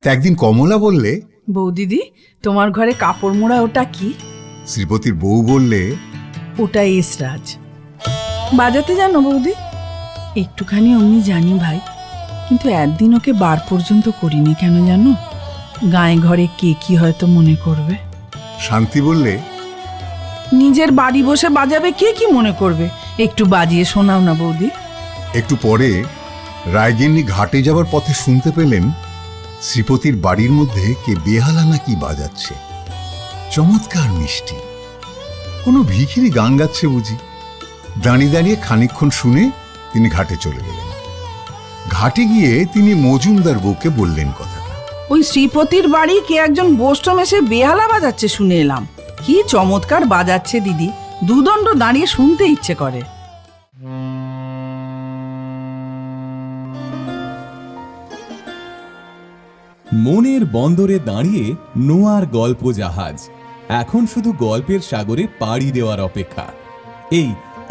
তা একদিন কমলা বললে, বৌদিদি, তোমার ঘরে কাপড় মোড়া ওটা কি? শ্রীপতির বউ বললে, ওটা এসরাজ। বাজাতে জানো বৌদি? একটুখানি অমনি জানি ভাই, কিন্তু একদিন ওকে বার পর্যন্ত করিনি। কেন জানো? গায়ে ঘরে কে কি হয়তো মনে করবে। শান্তি বললে, নিজের বাড়ি বসে বাজাবে, কে কি মনে করবে? একটু বাজিয়ে শোনাও না বৌদি। একটু পরে রায়গিন্নি ঘাটে যাবার পথে শুনতে পেলেন শ্রীপতির বাড়ির মধ্যে কে বেহালা নাকি বাজাচ্ছে। চমৎকার মিষ্টি, কোনো ভিখিরি গান গাচ্ছে বুঝি। দাঁড়িয়ে দাঁড়িয়ে খানিকক্ষণ শুনে তিনি ঘাটে চলে গেলেন। ঘাটে গিয়ে তিনি মজুমদার বউকে বললেন কথাটা। ওই শ্রীপতির বাড়ি কে একজন বোস্টম এসে বেহালা বাজাচ্ছে শুনে এলাম। কি চমৎকার বাজাচ্ছে দিদি, দুদণ্ড দাঁড়িয়ে শুনতে ইচ্ছে করে। মনের বন্দরে দাঁড়িয়ে নোয়ার গল্প জাহাজ এখন শুধু গল্পের সাগরে পাড়ি দেওয়ার অপেক্ষা।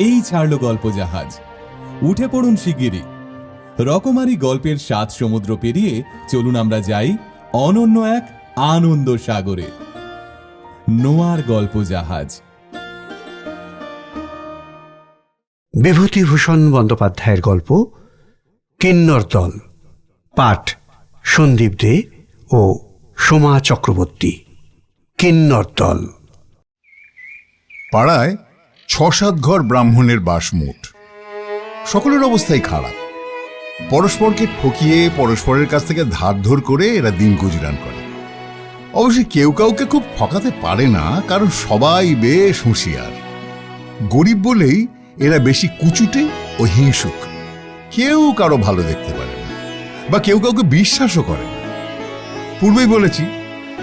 এই ছাড়লো গল্প জাহাজ। উঠে পড়ুন শিগগিরই। রকমারি গল্পের 7 সমুদ্র পেরিয়ে চলুন আমরা যাই অনন্য এক আনন্দ সাগরে। নোয়ার গল্প জাহাজ। বিভূতিভূষণ বন্দ্যোপাধ্যায়ের গল্প কিন্নর দল, পাঠ সন্দীপ দে ও সোমা চক্রবর্তী। কিন্নর দল। পাড়ায় 6-7 ঘর ব্রাহ্মণের বাস মোট। সকলের অবস্থাই খারাপ। পরস্পরকে ঠকিয়ে পরস্পরের কাছ থেকে ধার ধর করে এরা দিন গুজরান করে। অবশ্যই কেউ কাউকে খুব ঠকাতে পারে না, কারণ সবাই বেশ হুঁশিয়ার। গরিব বলেই এরা বেশি কুচুটে ও হিংসুক। কেউ কারো ভালো দেখতে পারে না, বা কেউ কাউকে বিশ্বাসও করে না। পূর্বেই বলেছি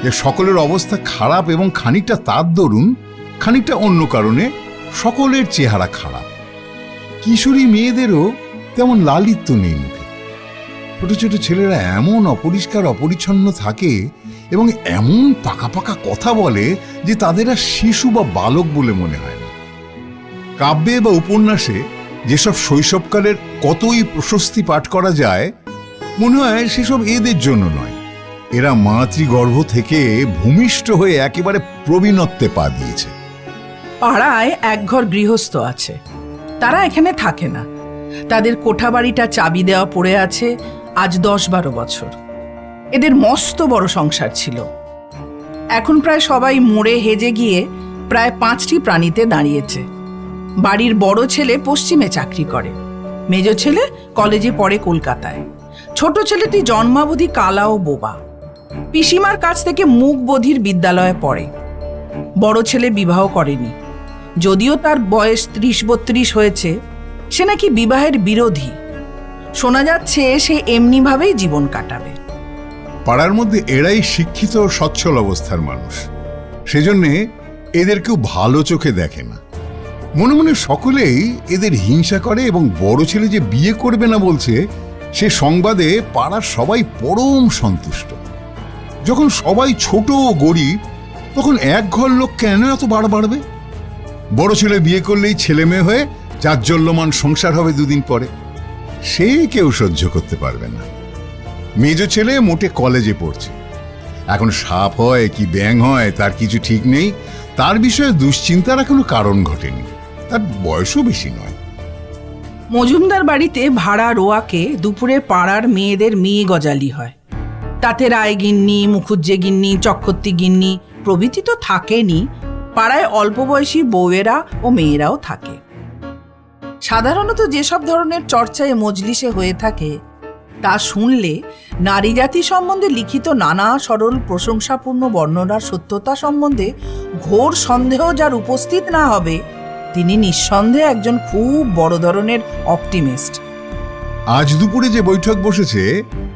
যে সকলের অবস্থা খারাপ, এবং খানিকটা তার দরুন, খানিকটা অন্য কারণে সকলের চেহারা খারাপ। কিশোরী মেয়েদেরও তেমন লালিত্য নেই মুখে। ছোট ছোট ছেলেরা এমন অপরিষ্কার অপরিচ্ছন্ন থাকে এবং এমন পাকা পাকা কথা বলে যে তাদের আর শিশু বা বালক বলে মনে হয় না। কাব্যে বা উপন্যাসে যেসব শৈশবকালের কতই প্রশস্তি পাঠ করা যায়, মনে হয় সেসব এদের জন্য নয়। এরা মাতৃগর্ভ থেকে ভূমিষ্ঠ হয়ে একেবারে প্রবীণত্বে পা দিয়েছে। পাড়ায় এক ঘর গৃহস্থ আছে, তারা এখানে থাকে না। তাদের কোঠাবাড়িটা চাবি দেওয়া পড়ে আছে আজ 10-12 বছর। এদের মস্ত বড় সংসার ছিল। এখন প্রায় সবাই মরে হেজে গিয়ে প্রায় 5টি প্রাণীতে দাঁড়িয়েছে। বাড়ির বড় ছেলে পশ্চিমে চাকরি করে, মেজ ছেলে কলেজে পড়ে কলকাতায়, ছোট ছেলেটি জন্মাবধি কালা ও বোবা। পিসিমার কাছ থেকে মুখ বধির বিদ্যালয়ে পড়ে। বড় ছেলে বিবাহ করেনি, যদিও তার বয়স 30-32 হয়েছে। সে নাকি বিবাহের বিরোধী। শোনা যাচ্ছে সে এমনিভাবেই জীবন কাটাবে। পাড়ার মধ্যে এরাই শিক্ষিত ও সচ্ছল অবস্থার মানুষ, সেজন্যে এদের কেউ ভালো চোখে দেখে না। মনে মনে সকলেই এদের হিংসা করে, এবং বড় ছেলে যে বিয়ে করবে না বলছে সে সংবাদে পাড়ার সবাই পরম সন্তুষ্ট। যখন সবাই ছোট ও গরিব, তখন এক ঘর লোক কেন এত বাড়বে? বড় ছেলে বিয়ে করলেই ছেলে মেয়ে হয়ে জাজ্জল্যমান সংসার হবে 2 দিন পরে, সে কেউ সহ্য করতে পারবে না। মেজ ছেলে মোটে কলেজে পড়ছে, এখন সাপ হয় কি ব্যাঙ হয় তার কিছু ঠিক নেই। তার বিষয়ে দুশ্চিন্তার কোনো কারণ ঘটেনি, তার বয়সও বেশি নয়। মজুমদার বাড়িতে ভাড়া রোয়াকে দুপুরে পাড়ার মেয়েদের মেয়ে গজালি হয়। তাতে রায় গিন্নি, মুখুজ্জে গিন্নি, চক্রবর্তী গিন্নি প্রভৃতি তো থাকেনি, পাড়ায় অল্প বয়সী বউয়েরা ও মেয়েরাও থাকে। সাধারণত যেসব ধরনের চর্চায় মজলিসে হয়ে থাকে তা শুনলে নারী জাতি সম্বন্ধে লিখিত নানা সরল প্রশংসাপূর্ণ বর্ণনার সত্যতা সম্বন্ধে ঘোর সন্দেহ যার উপস্থিত না হবে, তিনি নিঃসন্দেহে একজন খুব বড় ধরনের অপটিমিস্ট। আজ দুপুরে যে বৈঠক বসেছে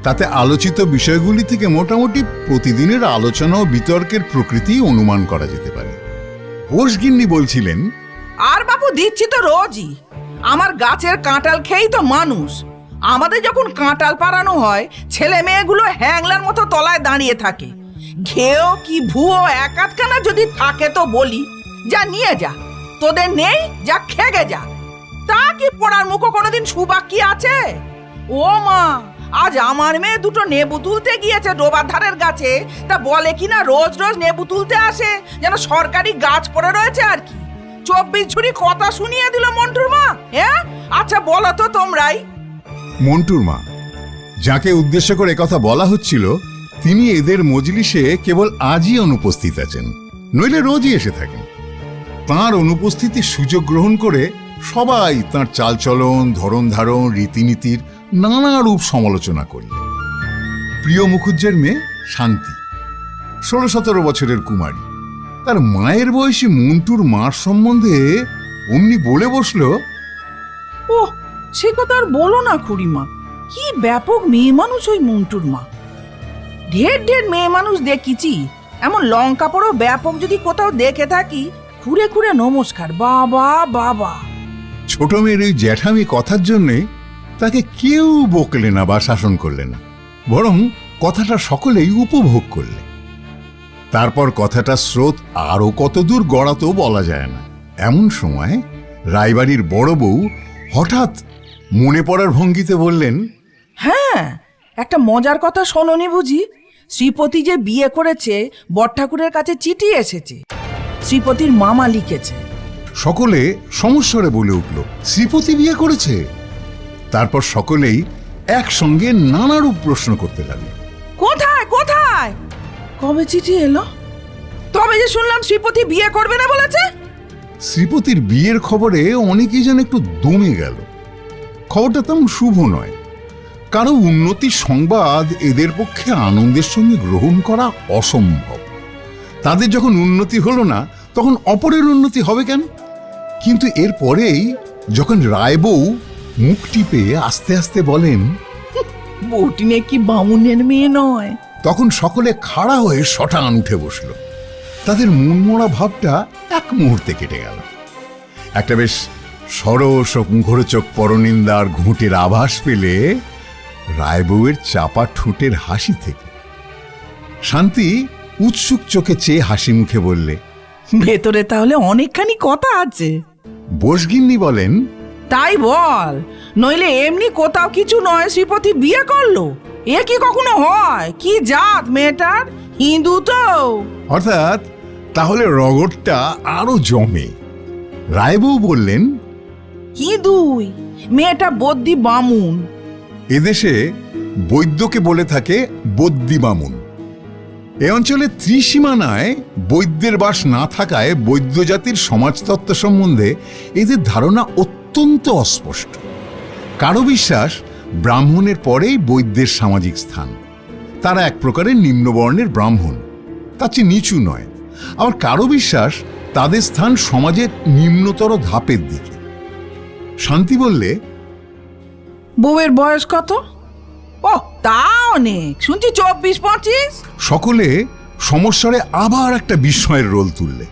তাতে আলোচিত বিষয়গুলি থেকে মোটামুটি প্রতিদিনের আলোচনা ও বিতর্কের প্রকৃতি অনুমান করা যেতে পারে। বোসগিন্নি বলছিলেন, আর বাবু দিচ্ছি তো রোজই, আমার গাছের কাঁঠাল খেয়েই তো মানুষ। আমাদের যখন কাঁঠাল পাড়ানো হয়, ছেলে মেয়েগুলো হ্যাংলার মতো তলায় দাঁড়িয়ে থাকে। ঘেও কি ভুয়ো এক আধখানা যদি থাকে তো বলি, যা নিয়ে যা, তোদের নেই যা খেগে যা। তা কি পড়ার মুখো কোনোদিন সুবাকি আছে? ও মা, আজ আমার মেয়ে দুটো নেবু তুলতে গিয়েছে ডোবার ধারের গাছে, তা বলে কিনা রোজ রোজ নেবু তুলতে আসে, যেন সরকারি গাছ পড়ে রয়েছে আর কি। 24 ঝুড়ি কথা শুনিয়ে দিল মন্টুর মা। হ্যাঁ, আচ্ছা বলো তো তোমরাই। মন্টুর মা, যাকে উদ্দেশ্য করে কথা বলা হচ্ছিল, তিনি এদের মজলিসে কেবল আজই অনুপস্থিত আছেন, নইলে রোজই এসে থাকেন। তাঁর অনুপস্থিতির সুযোগ গ্রহণ করে সবাই তাঁর চালচলন, ধরন ধারণ, রীতিনীতির নানা রূপ সমালোচনা করলেন। প্রিয় মুখুজ্জের মেয়ে শান্তি 16-17 বছরের কুমারী, তার মায়ের বয়সী মন্টুর মার সম্বন্ধে অমনি বলে বসলো, ওহ, সে কথা আর বলো না খুড়িমা, কি ব্যাপক মেয়ে মানুষ ওই মন্টুর মা। ঢের ঢের মেয়ে মানুষ দেখিছি, এমন লঙ্কা পড়ো ব্যাপক যদি কোথাও দেখে থাকি, খুঁড়ে খুঁড়ে নমস্কার। বাবা বাবা, ছোট মেয়ের ওই জ্যাঠামি কথার জন্যে তাকে কেউ বকলে না বা শাসন করলে না, বরং কথাটা সকলেই উপভোগ করলে। তারপর কথাটা স্রোত আরো কতদূর গড়াতো বলা যায় না। এমন সময় রায়বাড়ির বড় বউ হঠাৎ মনে পড়ার ভঙ্গিতে বললেন, হ্যাঁ, একটা মজার কথা শোনোনি বুঝি? শ্রীপতি যে বিয়ে করেছে, বড়ঠাকুরের কাছে চিঠি এসেছে, শ্রীপতির মামা লিখেছে। সকলে সমস্বরে বলে উঠল, শ্রীপতি বিয়ে করেছে? তারপর সকলেই একসঙ্গে নানারূপ প্রশ্ন করতে লাগলো। কোথায় কোথায়, কবে চিঠি এলো? তবে যে শুনলাম শ্রীপতি বিয়ে করবে না বলেছে। শ্রীপতির বিয়ের খবরে অনেকেই যেন একটু দমে গেল। খবরটা তেমন শুভ নয়। কারো উন্নতির সংবাদ এদের পক্ষে আনন্দের সঙ্গে গ্রহণ করা অসম্ভব। তাদের যখন উন্নতি হলো না, তখন অপরের উন্নতি হবে কেন? কিন্তু এরপরেই যখন রায়বউ মুখ টিপে আস্তে আস্তে বলেন, বউটি নাকি বামুনের মেয়ে নয়, তখন সকলে খাড়া হয়ে শটান উঠে বসল। তাদের মনমরা ভাবটা এক মুহূর্তে কেটে গেল। একটা বেশ সরস ও মুখরোচক পরনিন্দার ঘুঁটের আভাস পেলে রায়বউয়ের চাপা ঠোঁটের হাসি থেকে। শান্তি উৎসুক চোখে চেয়ে হাসি মুখে বললে, ভেতরে তাহলে অনেকখানি কথা আছে। বসগিন্নি বলেন, তাই বল, নইলে এমনি কোথাও কিছু নয় শ্রীপতি বিয়ে করলো। এ কি কখনো হয়? কি জাত মেয়েটার? হিন্দু তো। অর্থাৎ তাহলে রগরটা আরো জমে। রায়বউ বললেন, হিন্দুই, মেয়েটা বদ্যি বামুন। এদেশে বৈদ্যকে বলে থাকে বদ্যি বামুন। এ অঞ্চলে ত্রিসীমানায় বৈদ্যের বাস না থাকায় বৈদ্য জাতির সমাজতত্ত্ব সম্বন্ধে এদের ধারণা অত্যন্ত অস্পষ্ট। কারো বিশ্বাস ব্রাহ্মণের পরেই বৈদ্যের সামাজিক স্থান, তারা এক প্রকারের নিম্নবর্ণের ব্রাহ্মণ, তার চেয়ে নিচু নয়। আবার কারো বিশ্বাস তাদের স্থান সমাজের নিম্নতর ধাপের দিকে। শান্তি বললে, বউয়ের বয়স কত? ও, তা অনেক, শুনছি 24-25। সকলে সমস্যারে আবার একটা বিস্ময়ের রোল তুললে।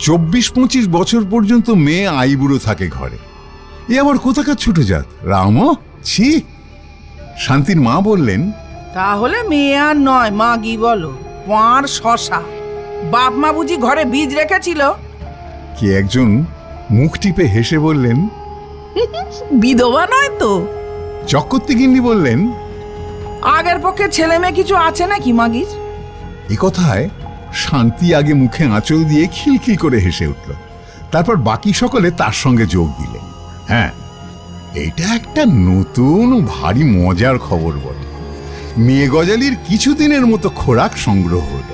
24-25 বছর পর্যন্ত মেয়ে আইবুড়ো থাকে ঘরে, এ আবার কোথাকার ছোট জাত রাম? ছি। শান্তির মা বললেন, তাহলে মেয়ে আর নয়, মাগি বলো, পাঁড় শশা। বাপ মা বুঝি ঘরে বীজ রেখেছিল? কে একজন মুখ টিপে হেসে বললেন, বিধবা নয় তো? চক্রবর্তী গিন্নি বললেন, আগের পক্ষে ছেলে মেয়ে কিছু আছে নাকি মাগির? এ কথায় শান্তি আগে মুখে আঁচল দিয়ে খিলখিল করে হেসে উঠল। তারপর বাকি সকলে তার সঙ্গে যোগ দিলে। হ্যাঁ, এটা একটা নতুন ভারী মজার খবর বটে। মেয়ে গজালির কিছুদিনের মতো খোরাক সংগ্রহ হলো।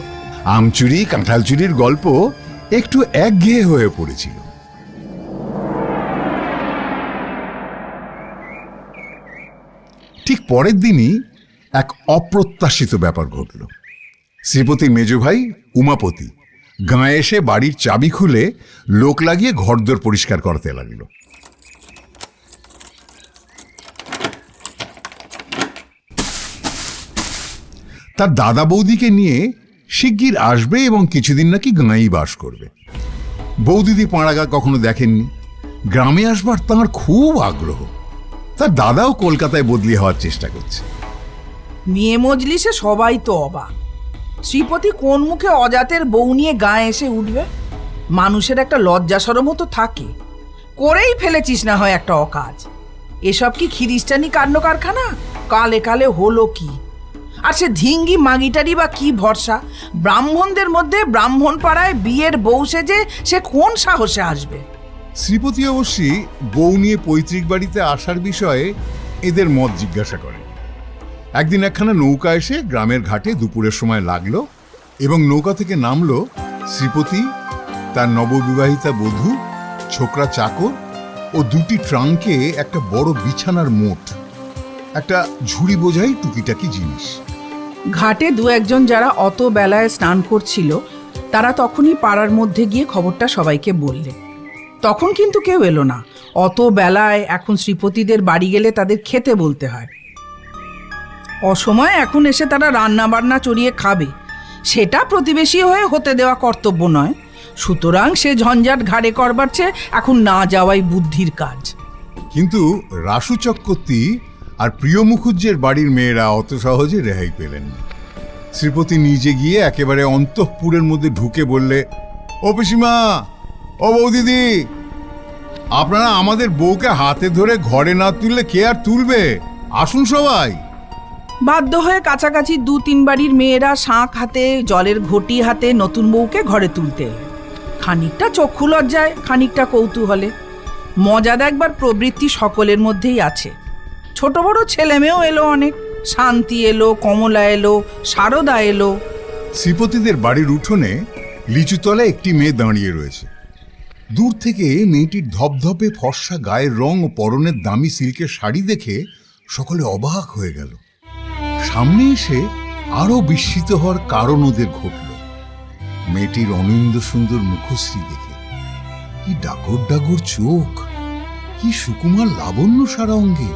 আমচুরি কাঁঠাল চুরির গল্প একটু একঘেয়ে হয়ে পড়েছিল। ঠিক পরের দিনই এক অপ্রত্যাশিত ব্যাপার ঘটল। শ্রীপতির মেজ ভাই উমাপতি গাঁয়ে এসে বাড়ির চাবি খুলে লোক লাগিয়ে ঘরদোর পরিষ্কার করতে লাগলো। তার দাদা বৌদিকে নিয়ে শিগগির আসবে এবং কিছুদিন নাকি গাঁয়েই বাস করবে। বৌদিদি পাড়াগা কখনো দেখেননি, গ্রামে আসবার তাঁর খুব আগ্রহ। তার দাদাও কলকাতায় বদলি হওয়ার চেষ্টা করছে। মেয়ে মজলিসে সবাই তো অবাক। শ্রীপতি কোন মুখে অজাতের বউ নিয়ে গায়ে এসে উঠবে? মানুষের একটা লজ্জা শরমও তো থাকে, করেই ফেলেছিস না হয় একটা অকাজ। এসব কি খ্রিস্টানি কাণ্ড কারখানা? কালে কালে হলো কি? আর সে ধিঙ্গি মাগিটারি বা কি ভরসা? ব্রাহ্মণদের মধ্যে ব্রাহ্মণ পাড়ায় বিয়ের বউ সেজে সে কোন সাহসে আসবে? শ্রীপতি অবশ্যই বউ নিয়ে পৈতৃক বাড়িতে আসার বিষয়ে এদের মত জিজ্ঞাসা করেন। একদিন একখানা নৌকা এসে গ্রামের ঘাটে দুপুরের সময় লাগলো এবং নৌকা থেকে নামলো শ্রীপতি, তার নববিবাহিতা বধূ, ছোকরা চাকর ও দুটি ট্রাঙ্কে একটা বড় বিছানার মোট, একটা ঝুড়ি বোঝাই টুকিটাকি জিনিস। ঘাটে দু একজন যারা অত বেলায় স্নান করছিল তারা তখনই পাড়ার মধ্যে গিয়ে খবরটা সবাইকে বললে। তখন কিন্তু কেউ এলো না। অত বেলায় এখন শ্রীপতিদের বাড়ি গেলে তাদের খেতে বলতে হয়। অসময়ে এখন এসে তারা রান্না বান্না চড়িয়ে খাবে, সেটা প্রতিবেশী হয়ে হতে দেওয়া কর্তব্য নয়। সুতরাং সে ঝঞ্ঝাট ঘাড়ে করবার চেয়ে এখন না যাওয়াই বুদ্ধির কাজ। কিন্তু রাসু চক্রবর্তী আর প্রিয় মুখুজ্জের বাড়ির মেয়েরা অত সহজে রেহাই পেলেন না। শ্রীপতি নিজে গিয়ে একেবারে অন্তঃপুরের মধ্যে ঢুকে বললে, ও পিসিমা, ও বৌদিদি, আপনারা আমাদের বউকে হাতে ধরে ঘরে না তুললে কে আর তুলবে? আসুন সবাই। বাধ্য হয়ে কাছাকাছি দু তিন বাড়ির মেয়েরা শাঁখ হাতে, জলের ঘটি হাতে নতুন বউকে ঘরে তুলতে এলেন। খানিকটা চক্ষু লজ্জায়, খানিকটা কৌতূহলে। মজা দেখবার প্রবৃত্তি সকলের মধ্যেই আছে। ছোট বড় ছেলে মেয়েও এলো অনেক। শান্তি এলো, কমলা এলো, সারদা এলো। শ্রীপতিদের বাড়ির উঠোনে লিচুতলায় একটি মেয়ে দাঁড়িয়ে রয়েছে। দূর থেকে মেয়েটির ধপধপে ফর্সা গায়ের রং ও পরনের দামি সিল্কের শাড়ি দেখে সকলে অবাক হয়ে গেল। সামনে এসে আরো বিস্মিত হওয়ার কারণ ওদের ঘটল মেয়েটির অনিন্দ সুন্দর মুখশ্রী দেখে। কি ডাগর ডাগর চোখ, কি সুকুমার লাবণ্য সারা অঙ্গে,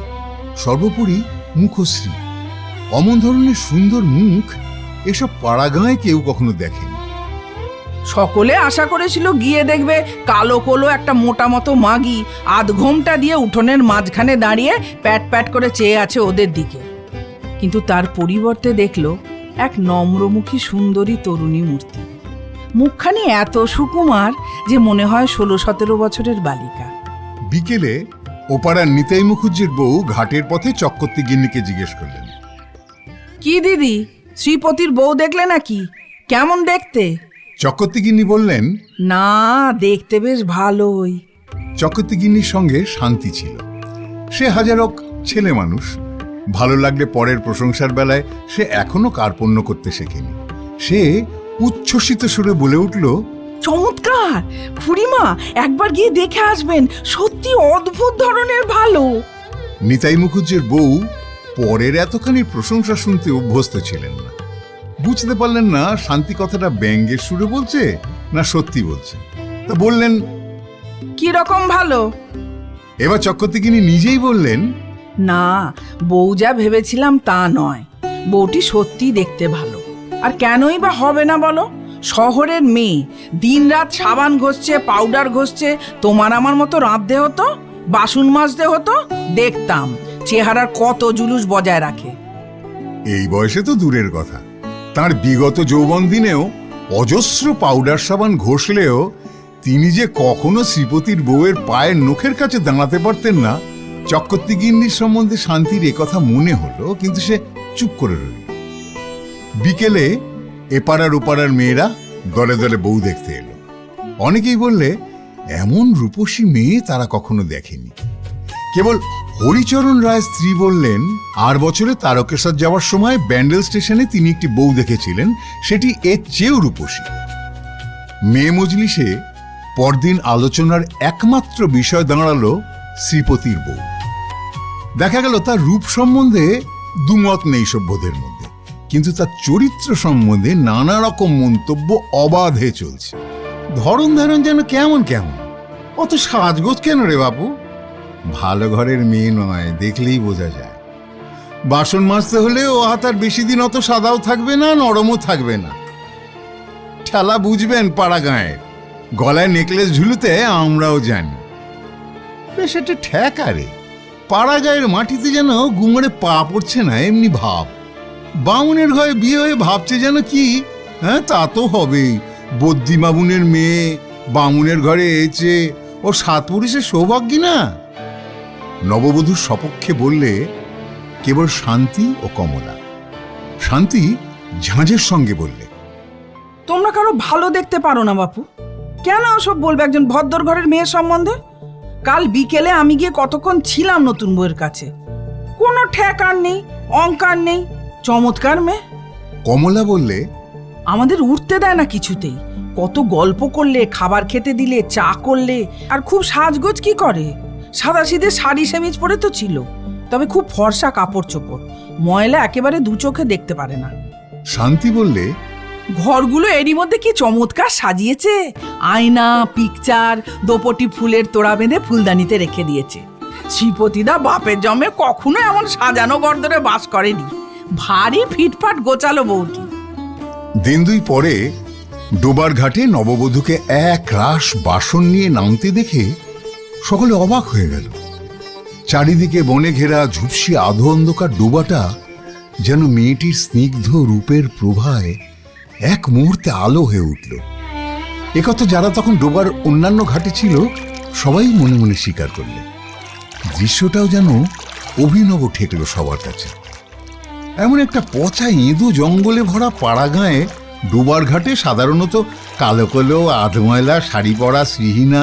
সর্বোপরি মুখশ্রী। অমন ধরনের সুন্দর মুখ এসব পাড়াগাঁয়ে কেউ কখনো দেখেনি। সকলে আশা করেছিল গিয়ে দেখবে কালো কোলো একটা মোটা মতো মাগি আধ ঘোমটা দিয়ে উঠোনের মাঝখানে দাঁড়িয়ে প্যাট প্যাট করে চেয়ে আছে ওদের দিকে। কিন্তু তার পরিবর্তে দেখলো এক নম্রমুখী সুন্দরী তরুণী মূর্তি। মুখখানি এত সুকুমার যে মনে হয় 16-17 বছরের বালিকা। বিকেলে ওপাড়ার নিতাই মুখুজ্জের বউ ঘাটের পথে চক্রবর্তী গিন্নিকে জিজ্ঞেস করলেন, কি দিদি, শ্রীপতির বউ দেখলে নাকি? কেমন দেখতে? চক্রবর্তী গিন্নি বললেন, না, দেখতে বেশ ভালোই। চক্রবর্তী গিন্নির সঙ্গে শান্তি ছিল। সে হাজারক ছেলে মানুষ, ভালো লাগলে পরের প্রশংসার বেলায় সে এখনো কার্পণ্য করতে শেখেনি। সে উচ্ছ্বসিত সুরে বলে উঠল, চমৎকার! খুড়িমা, একবার গিয়ে দেখে আসবেন, সত্যি অদ্ভুত ধরনের ভালো। নিতাই মুখুজ্জের বউ পরের এতখানি প্রশংসা শুনতে অভ্যস্ত ছিলেন না। বুঝতে পারলেন না শান্তি কথাটা ব্যঙ্গের সুরে বলছে না সত্যি বলছে। তা বললেন, কি রকম ভালো? এবার চক্রবর্তী গিন্নি নিজেই বললেন, না, বউ যা ভেবেছিলাম তা নয়। বউটি সত্যি দেখতে ভালো। আর কেনই বা হবে না বলো? শহরের মেয়ে, দিনরাত সাবান ঘষছে, পাউডার ঘষছে। তোমার আমার মতো রাঁধতে হতো, বাসন মাজতে হতো, দেখতাম চেহারার কত জুলুস বজায় রাখে। এই বয়সে তো দূরের কথা, তার বিগত যৌবন দিনেও অজস্র পাউডার সাবান ঘষলেও তিনি যে কখনো শ্রীপতির বউয়ের পায়ের নখের কাছে দাঁড়াতে পারতেন না। চক্রবর্তী গিন্নির সম্বন্ধে শান্তির একথা মনে হলো, কিন্তু সে চুপ করে রইল। বিকেলে এপাড়ার ওপাড়ার মেয়েরা দলে দলে বউ দেখতে এলো। অনেকেই বললে এমন রূপসী মেয়ে তারা কখনো দেখেনি। কেবল হরিচরণ রায় স্ত্রী বললেন, আর বছরে তারকেশ্বর যাওয়ার সময় ব্যান্ডেল স্টেশনে তিনি একটি বউ দেখেছিলেন, সেটি এর চেয়েও রূপসী। মেয়ে মজলিসে পরদিন আলোচনার একমাত্র বিষয় দাঁড়ালো শ্রীপতির বউ। দেখা গেল তার রূপ সম্বন্ধে দুমত নেই সভ্যদের মধ্যে, কিন্তু তার চরিত্র সম্বন্ধে নানা রকম মন্তব্য অবাধে চলছে। ধরন ধারণ যেন কেমন কেমন। অত সাজগোজ কেন রে বাপু? ভালো ঘরের মেয়ে নয়, দেখলেই বোঝা যায়। বাসন মাজতে হলে ও হাত আর বেশি দিন অত সাদাও থাকবে না, নরমও থাকবে না। ঠেলা বুঝবেন পাড়া গাঁয়ের, গলায় নেকলেস ঝুলুতে আমরাও জানি। বেশ একটা ঠেকারে, পাড়া গায়ের মাটিতে যেন গুমড়ে পা পড়ছে না এমনি ভাব। বামুনের ঘরে বিয়ে হয়ে ভাবছে যেন কি, হ্যাঁ তা তো হবেই, বদ্যি বামুনের মেয়ে বামুনের ঘরে এসেছে, ও সাত পুরুষের সৌভাগ্যী না। নববধূর সপক্ষে বললে, কেবল শান্তি ও কমলা। শান্তি ঝাঁঝের সঙ্গে বললে, তোমরা কারো ভালো দেখতে পারো না বাপু? কেন ওসব বলবে একজন ভদ্র ঘরের মেয়ের সম্বন্ধে? কাল বিকেলে আমি গিয়ে কতক্ষণ ছিলাম নতুন বউয়ের কাছে, কোনো ঠেকার নেই, অঙ্কার নেই, চমৎকার মেয়ে। কমলা বললে, আমাদের উঠতে দেয় না কিছুতেই। কত গল্প করলে, খাবার খেতে দিলে, চা করলে, আর খুব সাজগোজ কি করে। সাদাসিধে শাড়ি সেমিজ পরে তো ছিল, তবে খুব ফর্সা কাপড় চোপড়, ময়লা একেবারে দু চোখে দেখতে পারে না। শান্তি বললে, ঘরগুলো এরই মধ্যে কি চমৎকার সাজিয়েছে। আয়না, পিকচার, দোপটি ফুলের তোড়া বেঁধে ফুলদানিতে রেখে দিয়েছে। শ্রীপতিদা বাপের জমে কখনো এমন সাজানো ঘর ধরে বাস করেনি। ভারী ফিটফাট গোছালো বউটি। দিন দুই পরে ডোবার ঘাটে নববধূকে এক রাশ বাসন নিয়ে নামতে দেখে সকলে অবাক হয়ে গেল। চারিদিকে বনে ঘেরা ঝুপসি আধো অন্ধকার ডোবাটা যেন মেয়েটির স্নিগ্ধ রূপের প্রভায় এক মুহূর্তে আলো হয়ে উঠল। একথা যারা তখন ডোবার অন্যান্য ঘাটে ছিল সবাই মনে মনে স্বীকার করলে। দৃশ্যটাও যেন অভিনব ঠেকল সবার কাছে। এমন একটা পচা ইঁদু জঙ্গলে ভরা পাড়া গাঁয়ে ডোবার ঘাটে সাধারণত কালো কালো আধময়লা শাড়ি পরা শ্রীহীনা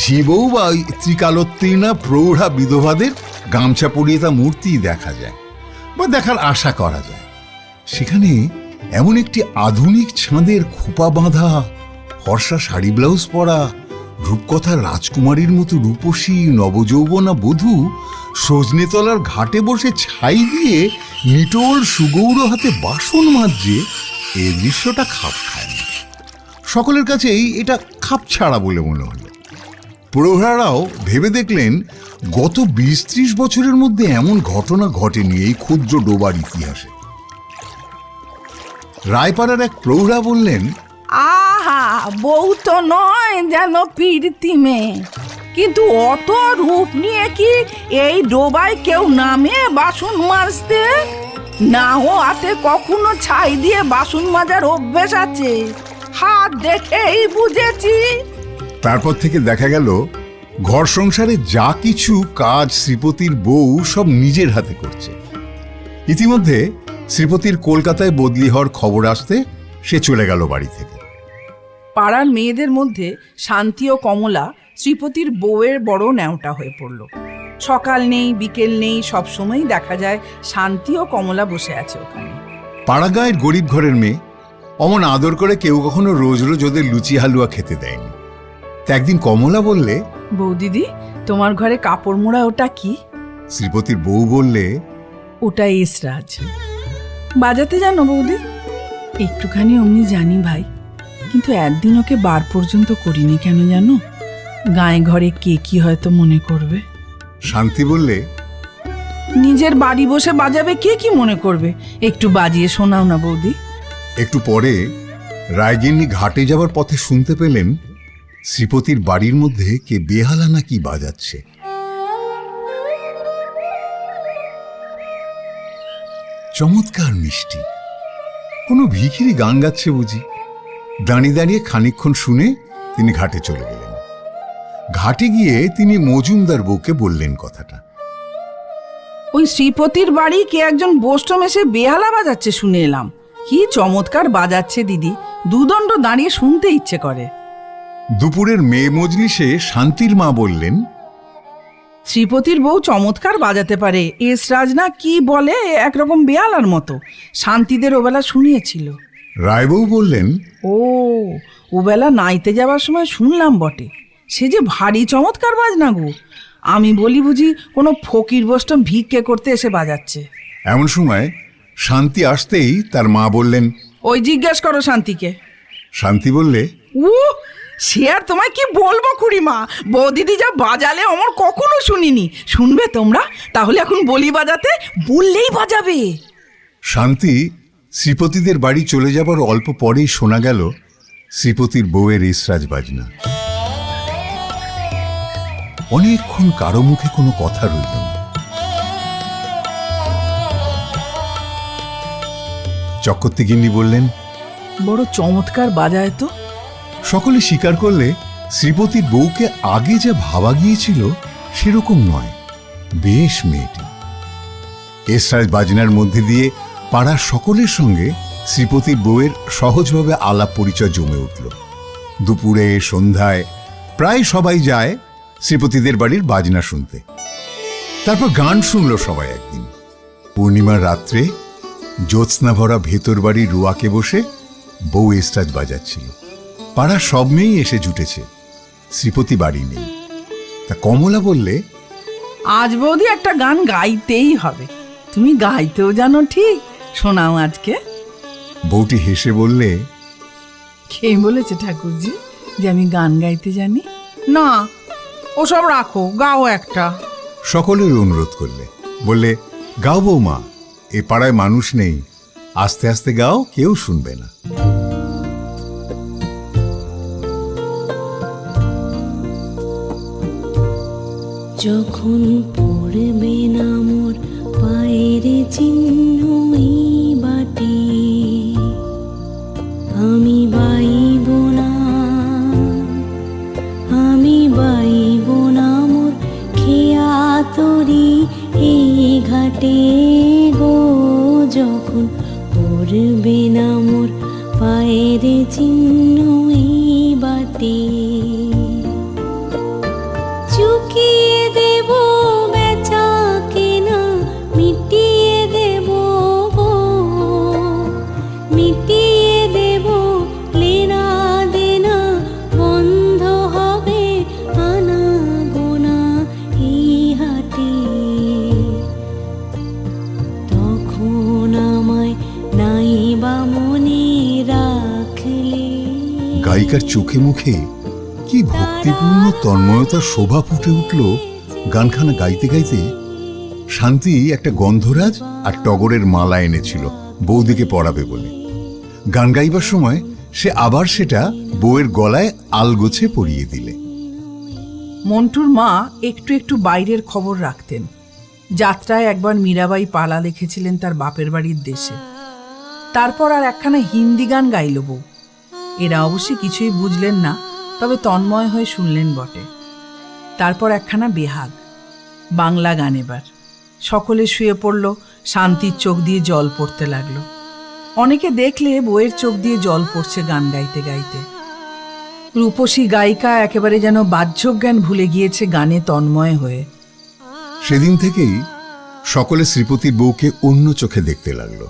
ঝিবৌ বা ত্রিকালোত্তীর্ণা প্রৌঢ়া বিধবাদের গামছা পরিয়ে তা মূর্তি দেখা যায় বা দেখার আশা করা যায়। সেখানে এমন একটি আধুনিক ছাঁদের খোপা বাঁধা, ফর্সা শাড়ি ব্লাউজ পরা, রূপকথার রাজকুমারীর মতো রূপসী নবযৌবনা বধূ সজনেতলার ঘাটে বসে ছাই দিয়ে নিটোল সুগৌর হাতে বাসন মাজছে, এই দৃশ্যটা খাপ খায় না। সকলের কাছেই এটা খাপ ছাড়া বলে মনে হলো। প্রৌঢ়ারাও ভেবে দেখলেন গত ২০-৩০ বছরের মধ্যে এমন ঘটনা ঘটেনি এই ক্ষুদ্র ডোবার ইতিহাসে। রায়পাড়ার এক প্রৌঢ়া বললেন, আহা, বউ তো নয় যেন পিরতি মেয়ে, কিন্তু অত রূপ নিয়ে কি এই ডোবায় কেউ নামে বাসন মাজতে? না হাতে কখনো ছাই দিয়ে বাসন মাজার অভ্যেস আছে, হাত দেখেই বুঝেছি। তারপর থেকে দেখা গেল ঘর সংসারে যা কিছু কাজ শ্রীপতির বউ সব নিজের হাতে করছে। ইতিমধ্যে শ্রীপতির কলকাতায় বদলি হওয়ার খবর আসতে সে চলে গেল বাড়ি থেকে। পাড়ার মেয়েদের মধ্যে শান্তি ও কমলা শ্রীপতির বউয়ের বড় ন্যাওটা হয়ে পড়ল। সকাল নেই, বিকেল নেই, সবসময়ই দেখা যায় শান্তি ও কমলা বসে আছে ওখানে। পাড়াগাঁয়ের গরিব ঘরের মেয়ে, অমন আদর করে কেউ কখনো রোজ রোজ ওদের লুচি হালুয়া খেতে দেয়নি। তা একদিন কমলা বললে, বৌদিদি, তোমার ঘরে কাপড় মোড়া ওটা কি? শ্রীপতির বউ বললে, ওটা এসরাজ। বাজাতে জানো বৌদি? একটুখানি অমনি জানি ভাই, কিন্তু একদিন ওকে বার পর্যন্ত করিনি। কেন জানো? গায়ে ঘরে কে কি হয়তো মনে করবে। শান্তি বললে, নিজের বাড়ি বসে বাজাবে, কে কি মনে করবে? একটু বাজিয়ে শোনাও না বৌদি। একটু পরে রায়গিন্নি ঘাটে যাবার পথে শুনতে পেলেন শ্রীপতির বাড়ির মধ্যে কে বেহালা নাকি বাজাচ্ছে। চমৎকার মিষ্টি, কোনো ভিখিরি গান গাচ্ছে বুঝি। দাঁড়িয়ে দাঁড়িয়ে খানিকক্ষণ শুনে তিনি ঘাটে চলে গেলেন। ঘাটে গিয়ে তিনি মজুমদার বউকে বললেন কথাটা। ওই শ্রীপতির বাড়ি কে একজন বোস্টম এসে বেহালা বাজাচ্ছে শুনে এলাম। কি চমৎকার বাজাচ্ছে দিদি, দুদণ্ড দাঁড়িয়ে শুনতে ইচ্ছে করে। দুপুরের মেয়ে মজলিসে শান্তির মা বললেন, শ্রীপতির বউ চমৎকার বাজাতে পারে, এসরাজ না কি বলে, একরকম বেহালার মতো। শান্তিদের ওবেলা শুনিয়েছিল। রায়বউ বললেন, ওবেলা নাইতে যাওয়ার সময় শুনলাম বটে, সে যে ভারী চমৎকার বাজনা গো। আমি বলি বুঝি কোনো ফকির বোস্টম ভিক্ষে করতে এসে বাজাচ্ছে। এমন সময় শান্তি আসতেই তার মা বললেন, ওই জিজ্ঞেস করো শান্তিকে। শান্তি বললে, সে আর তোমায় কি বলবো খুড়িমা, বৌদিদি যা বাজালে আমার কখনো শুনিনি। শুনবে তোমরা? তাহলে এখন বলি বাজাতে, বললেই বাজাবে। শান্তি শ্রীপতিদের বাড়ি চলে যাবার অল্প পরেই শোনা গেল শ্রীপতির বউয়ের এসরাজ বাজনা। অনেকক্ষণ কারো মুখে কোনো কথা রইল না। চক্রবর্তী গিন্নি বললেন, বড় চমৎকার বাজায় তো। সকলে স্বীকার করলে শ্রীপতির বউকে আগে যা ভাবা গিয়েছিল সেরকম নয়, বেশ মেয়েটি। এসরাজ বাজনার মধ্যে দিয়ে পাড়ার সকলের সঙ্গে শ্রীপতির বউয়ের সহজভাবে আলাপ পরিচয় জমে উঠল। দুপুরে সন্ধ্যায় প্রায় সবাই যায় শ্রীপতিদের বাড়ির বাজনা শুনতে। তারপর গান শুনল সবাই একদিন। পূর্ণিমার রাত্রে জ্যোৎস্না ভরা ভেতর বাড়ির রুয়াকে বসে বউ এসরাজ বাজাচ্ছিল। পাড়ার সব মেয়েই এসে জুটেছে, শ্রীপতি বাড়ি নেই। তা কমলা বললে, আজ বৌদি একটা গান গাইতেই হবে। তুমি গাইতেও জানো ঠিক, শোনাও আজকে। বউটি হেসে বললে, কে বলেছে ঠাকুরজি যে আমি গান গাইতে জানি? না, ওসব রাখো, গাও একটা। সকলের অনুরোধ করলে, বললে, গাও বৌমা, এ পাড়ায় মানুষ নেই, আস্তে আস্তে গাও, কেউ শুনবে না। যখন পড়বে না মোর পায়ের চিহ্ন এই বাটে, আমি বাইব না, আমি বাইব না মোর খেয়া তরি এই ঘাটে গো। যখন পড়বে না মোর পায়ের চিহ্ন এই বাটে, চুকিয়ে দেব বেচা কেনা, মিটিয়ে দেব গো, মিটিয়ে দেব লেনা দেনা, বন্ধ হবে আনা গোনা এই হাটে। তখন আমায় নাই বা মনে রাখলে। গায়িকার চোখে মুখে কি ভক্তিপূর্ণ তন্ময়তার শোভা ফুটে উঠল গানখানা গাইতে গাইতে। শান্তি একটা গন্ধরাজ আর টগরের মালা এনেছিল বৌদিকে পরাবে বলে। গান গাইবার সময় সে আবার সেটা বউয়ের গলায় আলগোছে পরিয়ে দিলে। মন্টুর মা একটু একটু বাইরের খবর রাখতেন। যাত্রায় একবার মীরাবাই পালা লিখেছিলেন তার বাপের বাড়ির দেশে। তারপর আর একখানা হিন্দি গান গাইল বউ। এরা অবশ্যই কিছুই বুঝলেন না, তবে তন্ময় হয়ে শুনলেন বটে। তারপর একখানা বেহাগ বাংলা গান। এবার সকলে শুয়ে পড়ল, শান্তির চোখ দিয়ে জল পড়তে লাগলো। অনেকে দেখলে বউয়ের চোখ দিয়ে জল পড়ছে গান গাইতে গাইতে। রূপসী গায়িকা একেবারে যেন বাহ্যজ্ঞান ভুলে গিয়েছে গানে তন্ময় হয়ে। সেদিন থেকেই সকলে শ্রীপতির বউকে অন্য চোখে দেখতে লাগলো।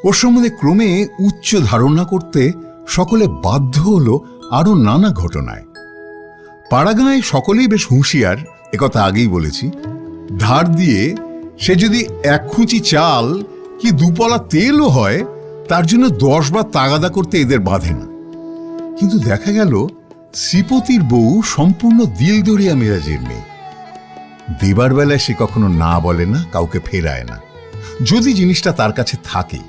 ওর সম্বন্ধে ক্রমে উচ্চ ধারণা করতে সকলে বাধ্য হলো আরো নানা ঘটনায়। পাড়াগাঁয়ে সকলেই বেশ হুঁশিয়ার, একথা আগেই বলেছি। ধার দিয়ে সে যদি এক খুঁচি চাল কি দুপলা তেলও হয়, তার জন্য 10 বার তাগাদা করতে এদের বাধে না। কিন্তু দেখা গেল শ্রীপতির বউ সম্পূর্ণ দিলদরিয়া মেজাজের মেয়ে। দেবার বেলায় সে কখনো না বলে না, কাউকে ফেরায় না। যদি জিনিসটা তার কাছে থাকে,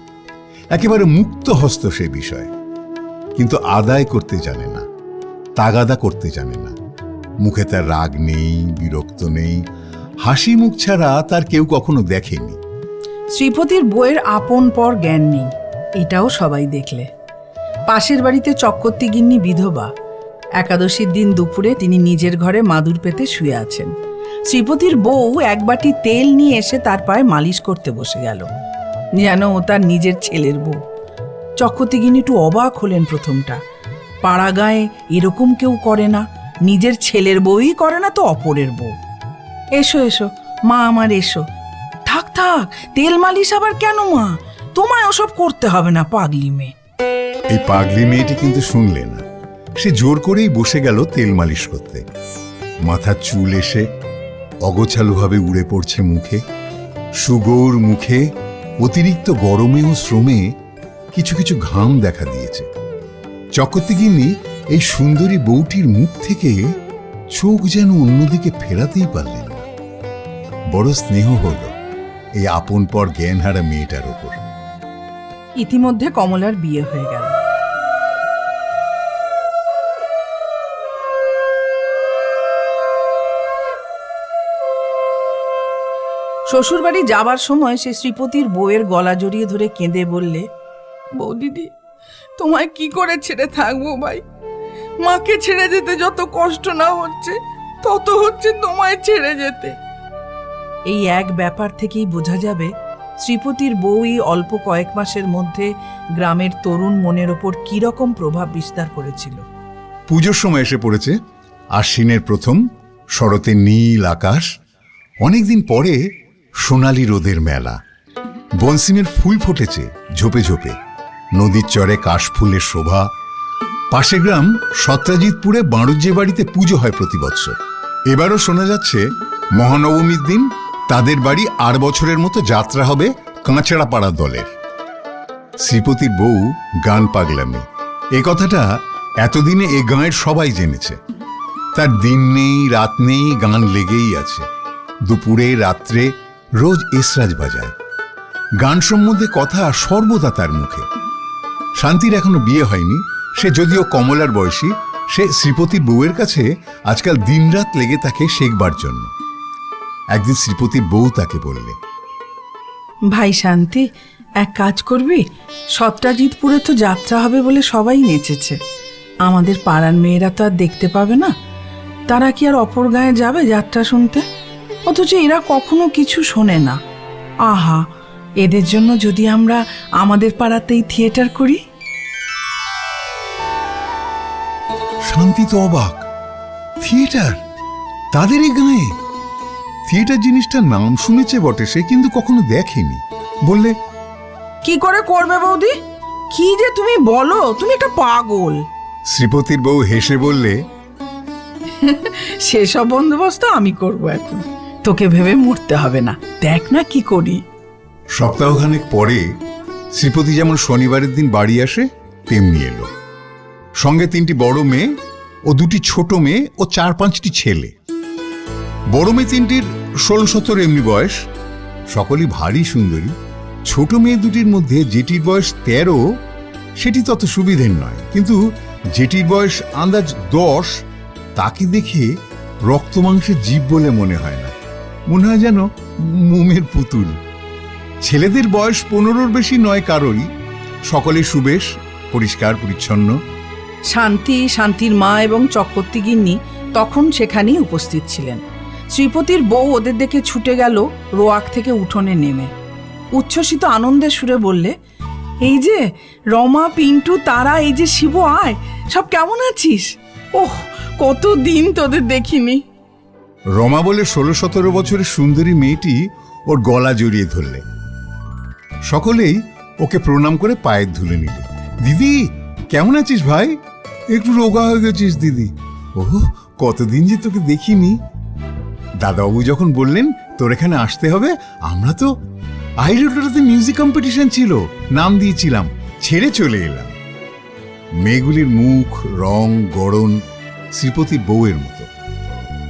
একেবারে মুক্ত হস্ত সে বিষয়। কিন্তু আদায় করতে জানে না, তাগাদা করতে জানে না। মুখে তার রাগ নেই, বিরক্ত নেই, হাসি মুখ ছাড়া তার কেউ কখনো দেখেনি। শ্রীপতির বউয়ের আপন পর জ্ঞান নেই, এটাও সবাই দেখলে। পাশের বাড়িতে চক্রবর্তী গিন্নি বিধবা। একাদশীর দিন দুপুরে তিনি নিজের ঘরে মাদুর পেতে শুয়ে আছেন। শ্রীপতির বউ এক বাটি তেল নিয়ে এসে তার পায়ে মালিশ করতে বসে গেল, যেন ও তার নিজের ছেলের বউ। চক্রবর্তী গিন্নি একটু অবাক হলেন প্রথমটা। পাড়া গায়ে এরকম কেউ করে না, নিজের ছেলের বউই করে না তো অপরের বউ। এসো এসো মা আমার, এসো। থাক থাক, তেল মালিশ আবার কেন মা? তোমায় ওসব করতে হবে না, পাগলি মেয়ে। এই পাগলি মেয়েটি কিন্তু শুনলে না। সে জোর করেই বসে গেল তেল মালিশ করতে। মাথার চুল এসে অগোছালোভাবে উড়ে পড়ছে মুখে। সুগৌর মুখে অতিরিক্ত গরমে ও শ্রমে কিছু কিছু ঘাম দেখা দিয়েছে। চক্রবর্তী গিন্নি এই সুন্দরী বউটির মুখ থেকে চোখ যেন অন্যদিকে ফেরাতেই পারলেন না। বড় স্নেহ হল এই আপন পর জ্ঞানহারা মেয়েটার ওপর। ইতিমধ্যে কমলার বিয়ে হয়ে গেল। শ্বশুরবাড়ি যাবার সময় সে শ্রীপতির বউয়ের গলা জড়িয়ে ধরে কেঁদে বললে, বৌদিদি, তোমায় কি করে ছেড়ে থাকবো ভাই? মাকে ছেড়ে যেতে যত কষ্ট না হচ্ছে, তত হচ্ছে তোমায় ছেড়ে যেতে। এই এক ব্যাপার থেকেই বোঝা যাবে শ্রীপতির বউই অল্প কয়েক মাসের মধ্যে গ্রামের তরুণ মনের ওপর কিরকম প্রভাব বিস্তার করেছিল। পুজোর সময় এসে পড়েছে। আশ্বিনের প্রথম, শরতের নীল আকাশ, অনেকদিন পরে সোনালি রোদের মেলা। বনসিমের ফুল ফুটেছে ঝোপে ঝোপে, নদীর চরে কাশফুলের শোভা। পাশে গ্রাম সত্রাজিৎপুরে বাঁড়ুজ্যে বাড়িতে পুজো হয় প্রতি বৎসর। এবারও শোনা যাচ্ছে মহানবমীর দিন তাদের বাড়ি 8 বছরের মতো যাত্রা হবে কাঁচড়াপাড়া দলের। শ্রীপতির বউ গান পাগলামে, এ কথাটা এতদিনে এ গাঁয়ের সবাই জেনেছে। তার দিন নেই রাত নেই, গান লেগেই আছে। দুপুরে রাত্রে রোজ এসরাজ বাজায়। গান সম্বন্ধে কথা সর্বদা তার মুখে। শান্তির এখনো বিয়ে হয়নি, সে যদিও কমলার বয়সী, সে শ্রীপতির বউয়ের কাছে আজকাল দিনরাত লেগে থাকে শেখবার জন্য। একদিন শ্রীপতির বউ তাকে বললে, ভাই শান্তি, এক কাজ করবি, সত্রাজিৎপুরে তো যাত্রা হবে বলে সবাই নেচেছে, আমাদের পাড়ার মেয়েরা তো আর দেখতে পাবে না, তারা কি আর অপর গায়ে যাবে যাত্রা শুনতে? অথচ এরা কখনো কিছু শোনে না। আহা, এদের জন্য যদি আমরা আমাদের পাড়াতেই থিয়েটার করি। শান্তি তো অবাক। থিয়েটার তাদের এই গায়ে? থিয়েটার জিনিসটার নাম শুনেছে বটে, সে কিন্তু কখনো দেখেনি। বললে, কি করে করবে বৌদি? কি যে তুমি বলো, তুমি একটা পাগল। শ্রীপতির বউ হেসে বললে, সেসব বন্দোবস্ত আমি করব, এখন তোকে ভেবে মরতে হবে না, দেখ না কি করি। সপ্তাহখানেক পরে শ্রীপতি যেমন শনিবারের দিন বাড়ি আসে তেমনি এলো। সঙ্গে 3টি বড় মেয়ে ও 2টি ছোট মেয়ে ও 4-5টি ছেলে। বড় মেয়ে 3টির 16-17 এমনি বয়স, সকলেই ভারী সুন্দরী। ছোট মেয়ে 2টির মধ্যে যেটির বয়স 13 সেটি তত সুবিধের নয়, কিন্তু যেটির বয়স আন্দাজ 10 তাকে দেখে রক্ত মাংসের জীব বলে মনে হয় না, মনে হয় যেন মোমের পুতুল। ছেলেদের বয়স 15-র বেশি নয় কারোরই, সকলে সুবেশ, পরিষ্কার পরিচ্ছন্ন। শান্তির মা এবং চক্রবর্তী গিন্নি তখন সেখানেই উপস্থিত ছিলেন। শ্রীপতির বউ ওদের দেখে ছুটে গেল রোয়াক থেকে উঠোনে নেমে। উচ্ছ্বসিত আনন্দের সুরে বললে, এই যে রমা, পিন্টু, তারা, এই যে শিব, আয়, সব কেমন আছিস? ওহ, কতদিন তোদের দেখিনি। রমা বলে 16-17 বছরের সুন্দরী মেয়েটি ওর গলা জড়িয়ে ধরলে। সকলেই ওকে প্রণাম করে পায়ের ধুলে নিল। দিদি, কেমন আছিস ভাই? একটু রোগা হয়ে গেছিস দিদি। ওহ, কতদিন যে তোকে দেখিনি। দাদাবাবু যখন বললেন তোর এখানে আসতে হবে, আমরা তো আইরোটাতে মিউজিক কম্পিটিশন ছিল, নাম দিয়েছিলাম, ছেড়ে চলে এলাম। মেয়েগুলির মুখ, রং, গড়ন শ্রীপতির বউয়ের মতো।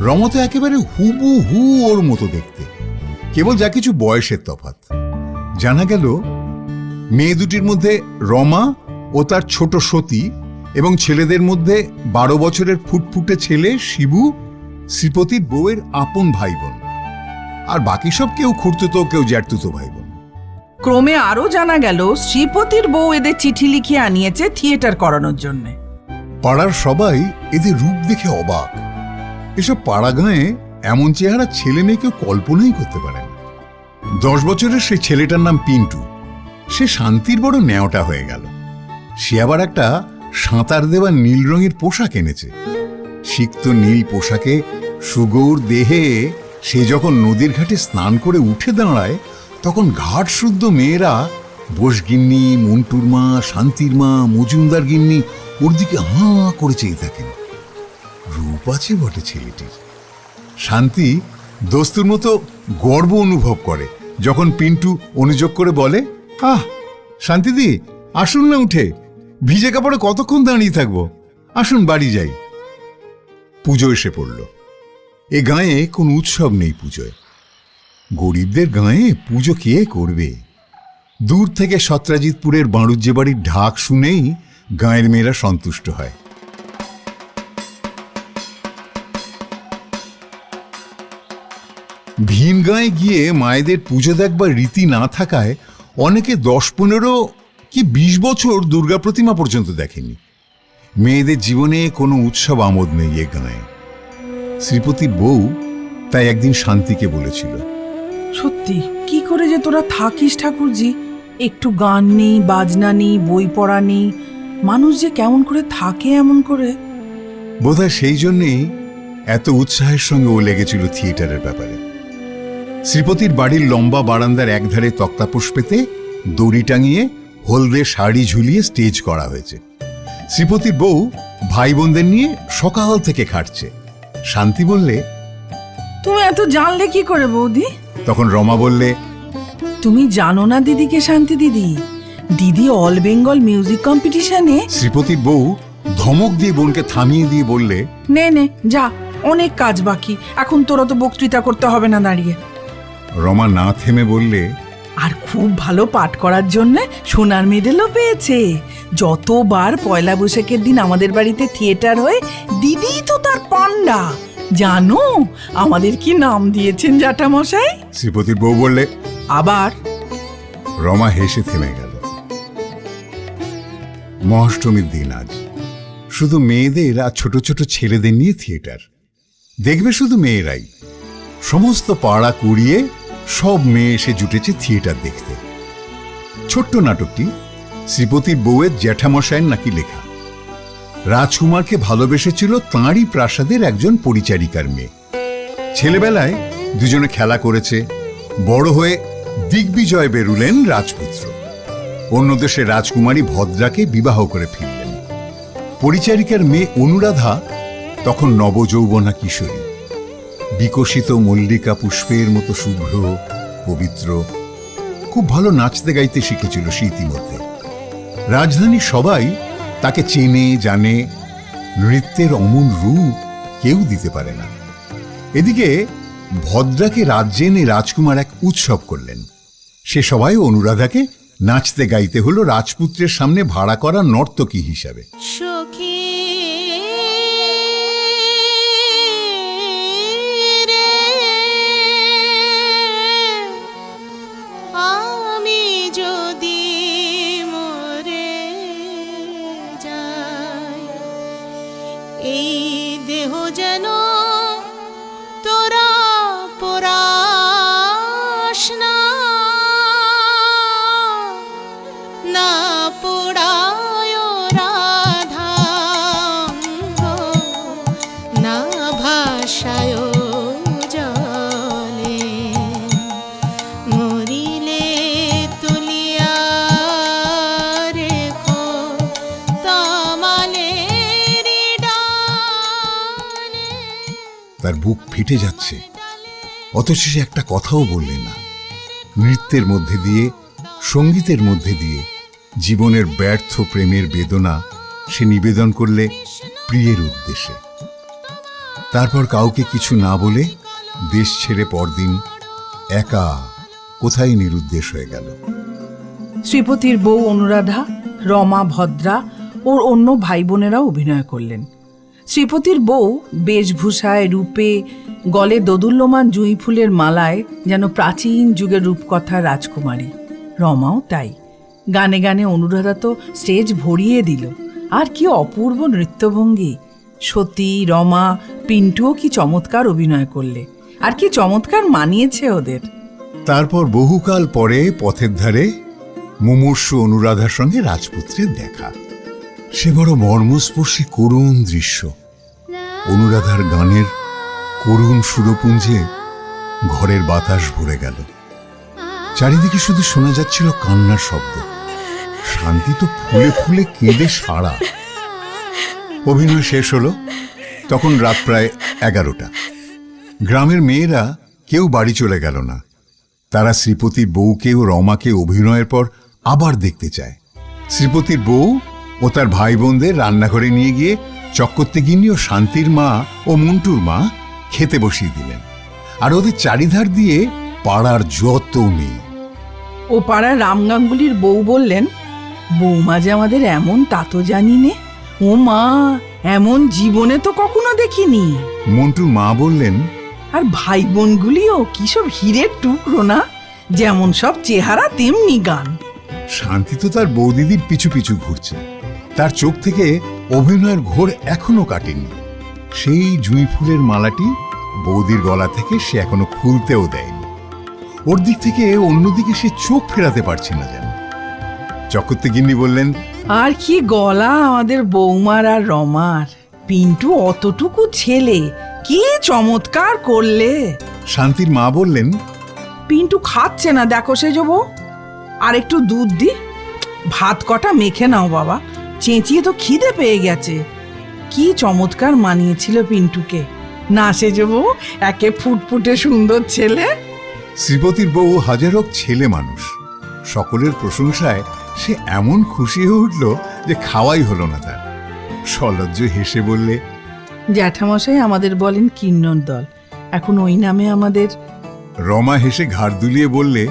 রমা তো একেবারে হুবহু ওর মতো দেখতে, কেবল যা কিছু বয়সের তফাৎ। জানা গেল মেয়ে 2টির মধ্যে রমা ও তার ছোট সতী, এবং ছেলেদের মধ্যে 12 বছরের ফুটফুটে ছেলে শিবু শ্রীপতির বউয়ের আপন ভাই বোন, আর বাকি সব কেউ খুড়তুতো, কেউ জ্যাঠতুতো ভাই বোন। ক্রমে আরো জানা গেল শ্রীপতির বউ এদের চিঠি লিখিয়ে আনিয়েছে থিয়েটার করানোর জন্য। পাড়ার সবাই এদের রূপ দেখে অবাক। এসব পাড়া গাঁয়ে এমন চেহারা ছেলে মেয়ে কেউ কল্পনাই করতে পারে না। 10 বছরের সেই ছেলেটার নাম পিন্টু। সে শান্তির বড় ন্যাওটা হয়ে গেল। সে আবার একটা সাঁতার দেওয়া নীল রঙের পোশাক এনেছে। সিক্ত নীল পোশাকে সুগৌর দেহে সে যখন নদীর ঘাটে স্নান করে উঠে দাঁড়ায়, তখন ঘাট শুদ্ধ মেয়েরা, বোসগিন্নি, মন্টুর মা, শান্তির মা, মজুমদার গিন্নি ওর দিকে হাঁ করে চেয়ে থাকেন। রূপ আছে বটে ছেলেটির। শান্তি দস্তুর মতো গর্ব অনুভব করে যখন পিন্টু অনুযোগ করে বলে, আহ শান্তিদি, আসুন না উঠে, ভিজে কাপড়ে কতক্ষণ দাঁড়িয়ে থাকবো, আসুন বাড়ি যাই। পুজো এসে পড়ল। এ গাঁয়ে কোনো উৎসব নেই পুজোয়। গরিবদের গাঁয়ে পুজো কে করবে? দূর থেকে সত্রাজিৎপুরের বাঁড়ুজ্যে বাড়ির ঢাক শুনেই গাঁয়ের মেয়েরা সন্তুষ্ট হয়। ভিন গাঁয়ে গিয়ে মায়েদের পুজো দেখবার রীতি না থাকায় অনেকে 10-15 কি 20 বছর দুর্গা প্রতিমা পর্যন্ত দেখেনি। মেয়েদের জীবনে কোনো উৎসব আমোদ নেই এ গাঁয়ে। শ্রীপতির বউ তাই একদিন শান্তিকে বলেছিল, সত্যি কি করে যে তোরা থাকিস ঠাকুরজি, একটু গান নেই, বাজনা নেই, বই পড়া নেই, মানুষ যে কেমন করে থাকে এমন করে। বোধহয় সেই জন্যেই এত উৎসাহের সঙ্গে ও লেগেছিল থিয়েটারের ব্যাপারে। শ্রীপতির বাড়ির লম্বা বারান্দার একধারে তক্তাপোষ পেতে দড়ি টাঙিয়ে হলদে শাড়ি ঝুলিয়ে স্টেজ করা হয়েছে। শ্রীপতির বউ ভাই বোনদের নিয়ে সকাল থেকে খাটছে। শান্তি বললে, তুমি এত জানলে কি করে বৌদি? তখন রমা বললে, তুমি জানো না দিদিকে, শান্তি দিদি? দিদি অল বেঙ্গল মিউজিক কম্পিটিশনে। শ্রীপতির বউ ধমক দিয়ে বোনকে থামিয়ে দিয়ে বললে, নে নে যা, অনেক কাজ বাকি, এখন তোরা তো বক্তৃতা করতে হবে না দাঁড়িয়ে। রমা না থেমে বললে, আর খুব ভালো পাঠ করার জন্য সোনার মেডেলও পেয়েছে। যতবার পয়লা বৈশাখের দিন আমাদের বাড়িতে থিয়েটার হয়, দিদি তো তার পান্ডা। জানো আমাদের কি নাম দিয়েছেন জ্যাঠামশাই? শ্রীপতির বউ বললে। আবার রমা হেসে থেমে গেল। মহাষ্টমীর দিন আজ। শুধু মেয়েদের আর ছোট ছোট ছেলেদের নিয়ে থিয়েটার দেখবে, শুধু মেয়েরাই। সমস্ত পাড়া কুড়িয়ে সব মেয়ে এসে জুটেছে থিয়েটার দেখতে। ছোট্ট নাটকটি শ্রীপতির বউয়ের জ্যাঠামশায়ের নাকি লেখা। রাজকুমারকে ভালোবেসেছিল তাঁরই প্রাসাদের একজন পরিচারিকার মেয়ে। ছেলেবেলায় দুজনে খেলা করেছে, বড় হয়ে দিগ্বিজয় বেরুলেন রাজপুত্র। অন্য দেশে রাজকুমারী ভদ্রাকে বিবাহ করে ফিরলেন। পরিচারিকার মেয়ে অনুরাধা তখন নবযৌবনা কিশোরী, বিকশিত মল্লিকা পুষ্পের মতো শুভ্র পবিত্র। খুব ভালো নাচতে গাইতে শিখেছিল সে ইতিমধ্যে। রাজধানীর সবাই তাকে চেনে জানে। নৃত্যের অমন রূপ কেউ দিতে পারে না। এদিকে ভদ্রাকে রাজ্যে এনে রাজকুমার এক উৎসব করলেন। সে সবাই অনুরাধাকে নাচতে গাইতে হলো রাজপুত্রের সামনে ভাড়া করা নর্তকী হিসাবে। সখী আমি যদি মরে যাই, এই দেহ যেন তোরা পোড়াস না, না পোড়ায় রাধাঙ্গ, না ভাষায় জলে, মরিলে তুলিয়া রেখো তমালের ডালে। তার বুক ফেটে যাচ্ছে, অথচ সে একটা কথাও বললে না। নৃত্যের মধ্যে দিয়ে, সঙ্গীতের মধ্যে দিয়ে জীবনের ব্যর্থ প্রেমের বেদনা সে নিবেদন করলে প্রিয়ের উদ্দেশ্যে। তারপর কাউকে কিছু না বলে দেশ ছেড়ে পরদিন একা কোথায় নিরুদ্দেশ হয়ে গেল। শ্রীপতির বউ অনুরাধা, রমা, ভদ্রা ওর অন্য ভাই বোনেরাও অভিনয় করলেন। শ্রীপতির বউ বেশভূষায়, রূপে, গলে দোদুল্যমান জুঁই ফুলের মালায় যেন প্রাচীন যুগের রূপকথা রাজকুমারী। রমাও তাই। গানে গানে অনুরাধা তো স্টেজ ভরিয়ে দিল। আর কি অপূর্ব নৃত্যভঙ্গি! সতী, রমা, পিন্টুও কি চমৎকার অভিনয় করলে, আর কি চমৎকার মানিয়েছে ওদের। তারপর বহুকাল পরে পথের ধারে মুমূর্ষু অনুরাধার সঙ্গে রাজপুত্রের দেখা। সে বড় মর্মস্পর্শী করুণ দৃশ্য। অনুরাধার গানের করুণ সুরপুঞ্জে ঘরের বাতাস ভরে গেল। চারিদিকে শুধু শোনা যাচ্ছিল কান্নার শব্দ। শান্তি তো ফুলে ফুলে কেঁদে সারা। অভিনয় শেষ হলো। তখন রাত প্রায় 11টা। গ্রামের মেয়েরা কেউ বাড়ি চলে গেল না। তারা শ্রীপতির বউকে ও রমাকে অভিনয়ের পর আবার দেখতে চায়। শ্রীপতির বউ ও তার ভাই বোনদের রান্নাঘরে নিয়ে গিয়ে চক্রবর্তীগিন্নি ও শান্তির মা ও মন্টুর মা খেতে বসিয়ে দিলেন। আর ওদের চারিধার দিয়ে পাড়ার যত মেয়ে। ও পাড়ার রাম গাঙ্গুলির বউ বললেন, বৌমা যে আমাদের এমন তা তো জানি নে। ও মা, এমন জীবনে তো কখনো দেখিনি। মন্টুর মা বললেন, আর ভাই বোনগুলিও কি সব হীরের টুকরো না, যেমন সব চেহারা তেমনি গান। শান্তি তো তার বৌদিদির পিছু পিছু ঘুরছে। তার চোখ থেকে অভিনয়ের ঘোর এখনো কাটেনি। সেই জুঁই ফুলের মালাটি বৌদির গলা থেকে সে এখনো খুলতেও দেয়নি। ওর দিক থেকে অন্যদিকে সে চোখ ফেরাতে পারছে না যেন। চক্রবর্তী গিন্নি বললেন, আর কি গলা আমাদের বৌমার আর রমার। পিন্টু অতটুকু ছেলে, কি চমৎকার করলে। শান্তির মা বললেন, পিন্টু খাচ্ছে না, দেখো সে যাবো। আর একটু দুধ দি, ভাত কটা মেখে নাও বাবা, চেঁচিয়ে তো খিদে পেয়ে গেছে। কি চমৎকার মানিয়েছিল পিন্টুকে না সে যাবো, একে ফুটফুটে সুন্দর ছেলে। শ্রীপতির বউ হাজার হোক ছেলে মানুষ, সকলের প্রশংসায় সে এমন খুশি হয়ে উঠল যে খাওয়াই হলো না তার। সলজ্জ হেসে বললে, জ্যাঠামশাই আমাদের বলেন কিন্নর দল, এখন ওই নামে আমাদের। রমা হেসে ঘাড় দুলিয়ে বললে,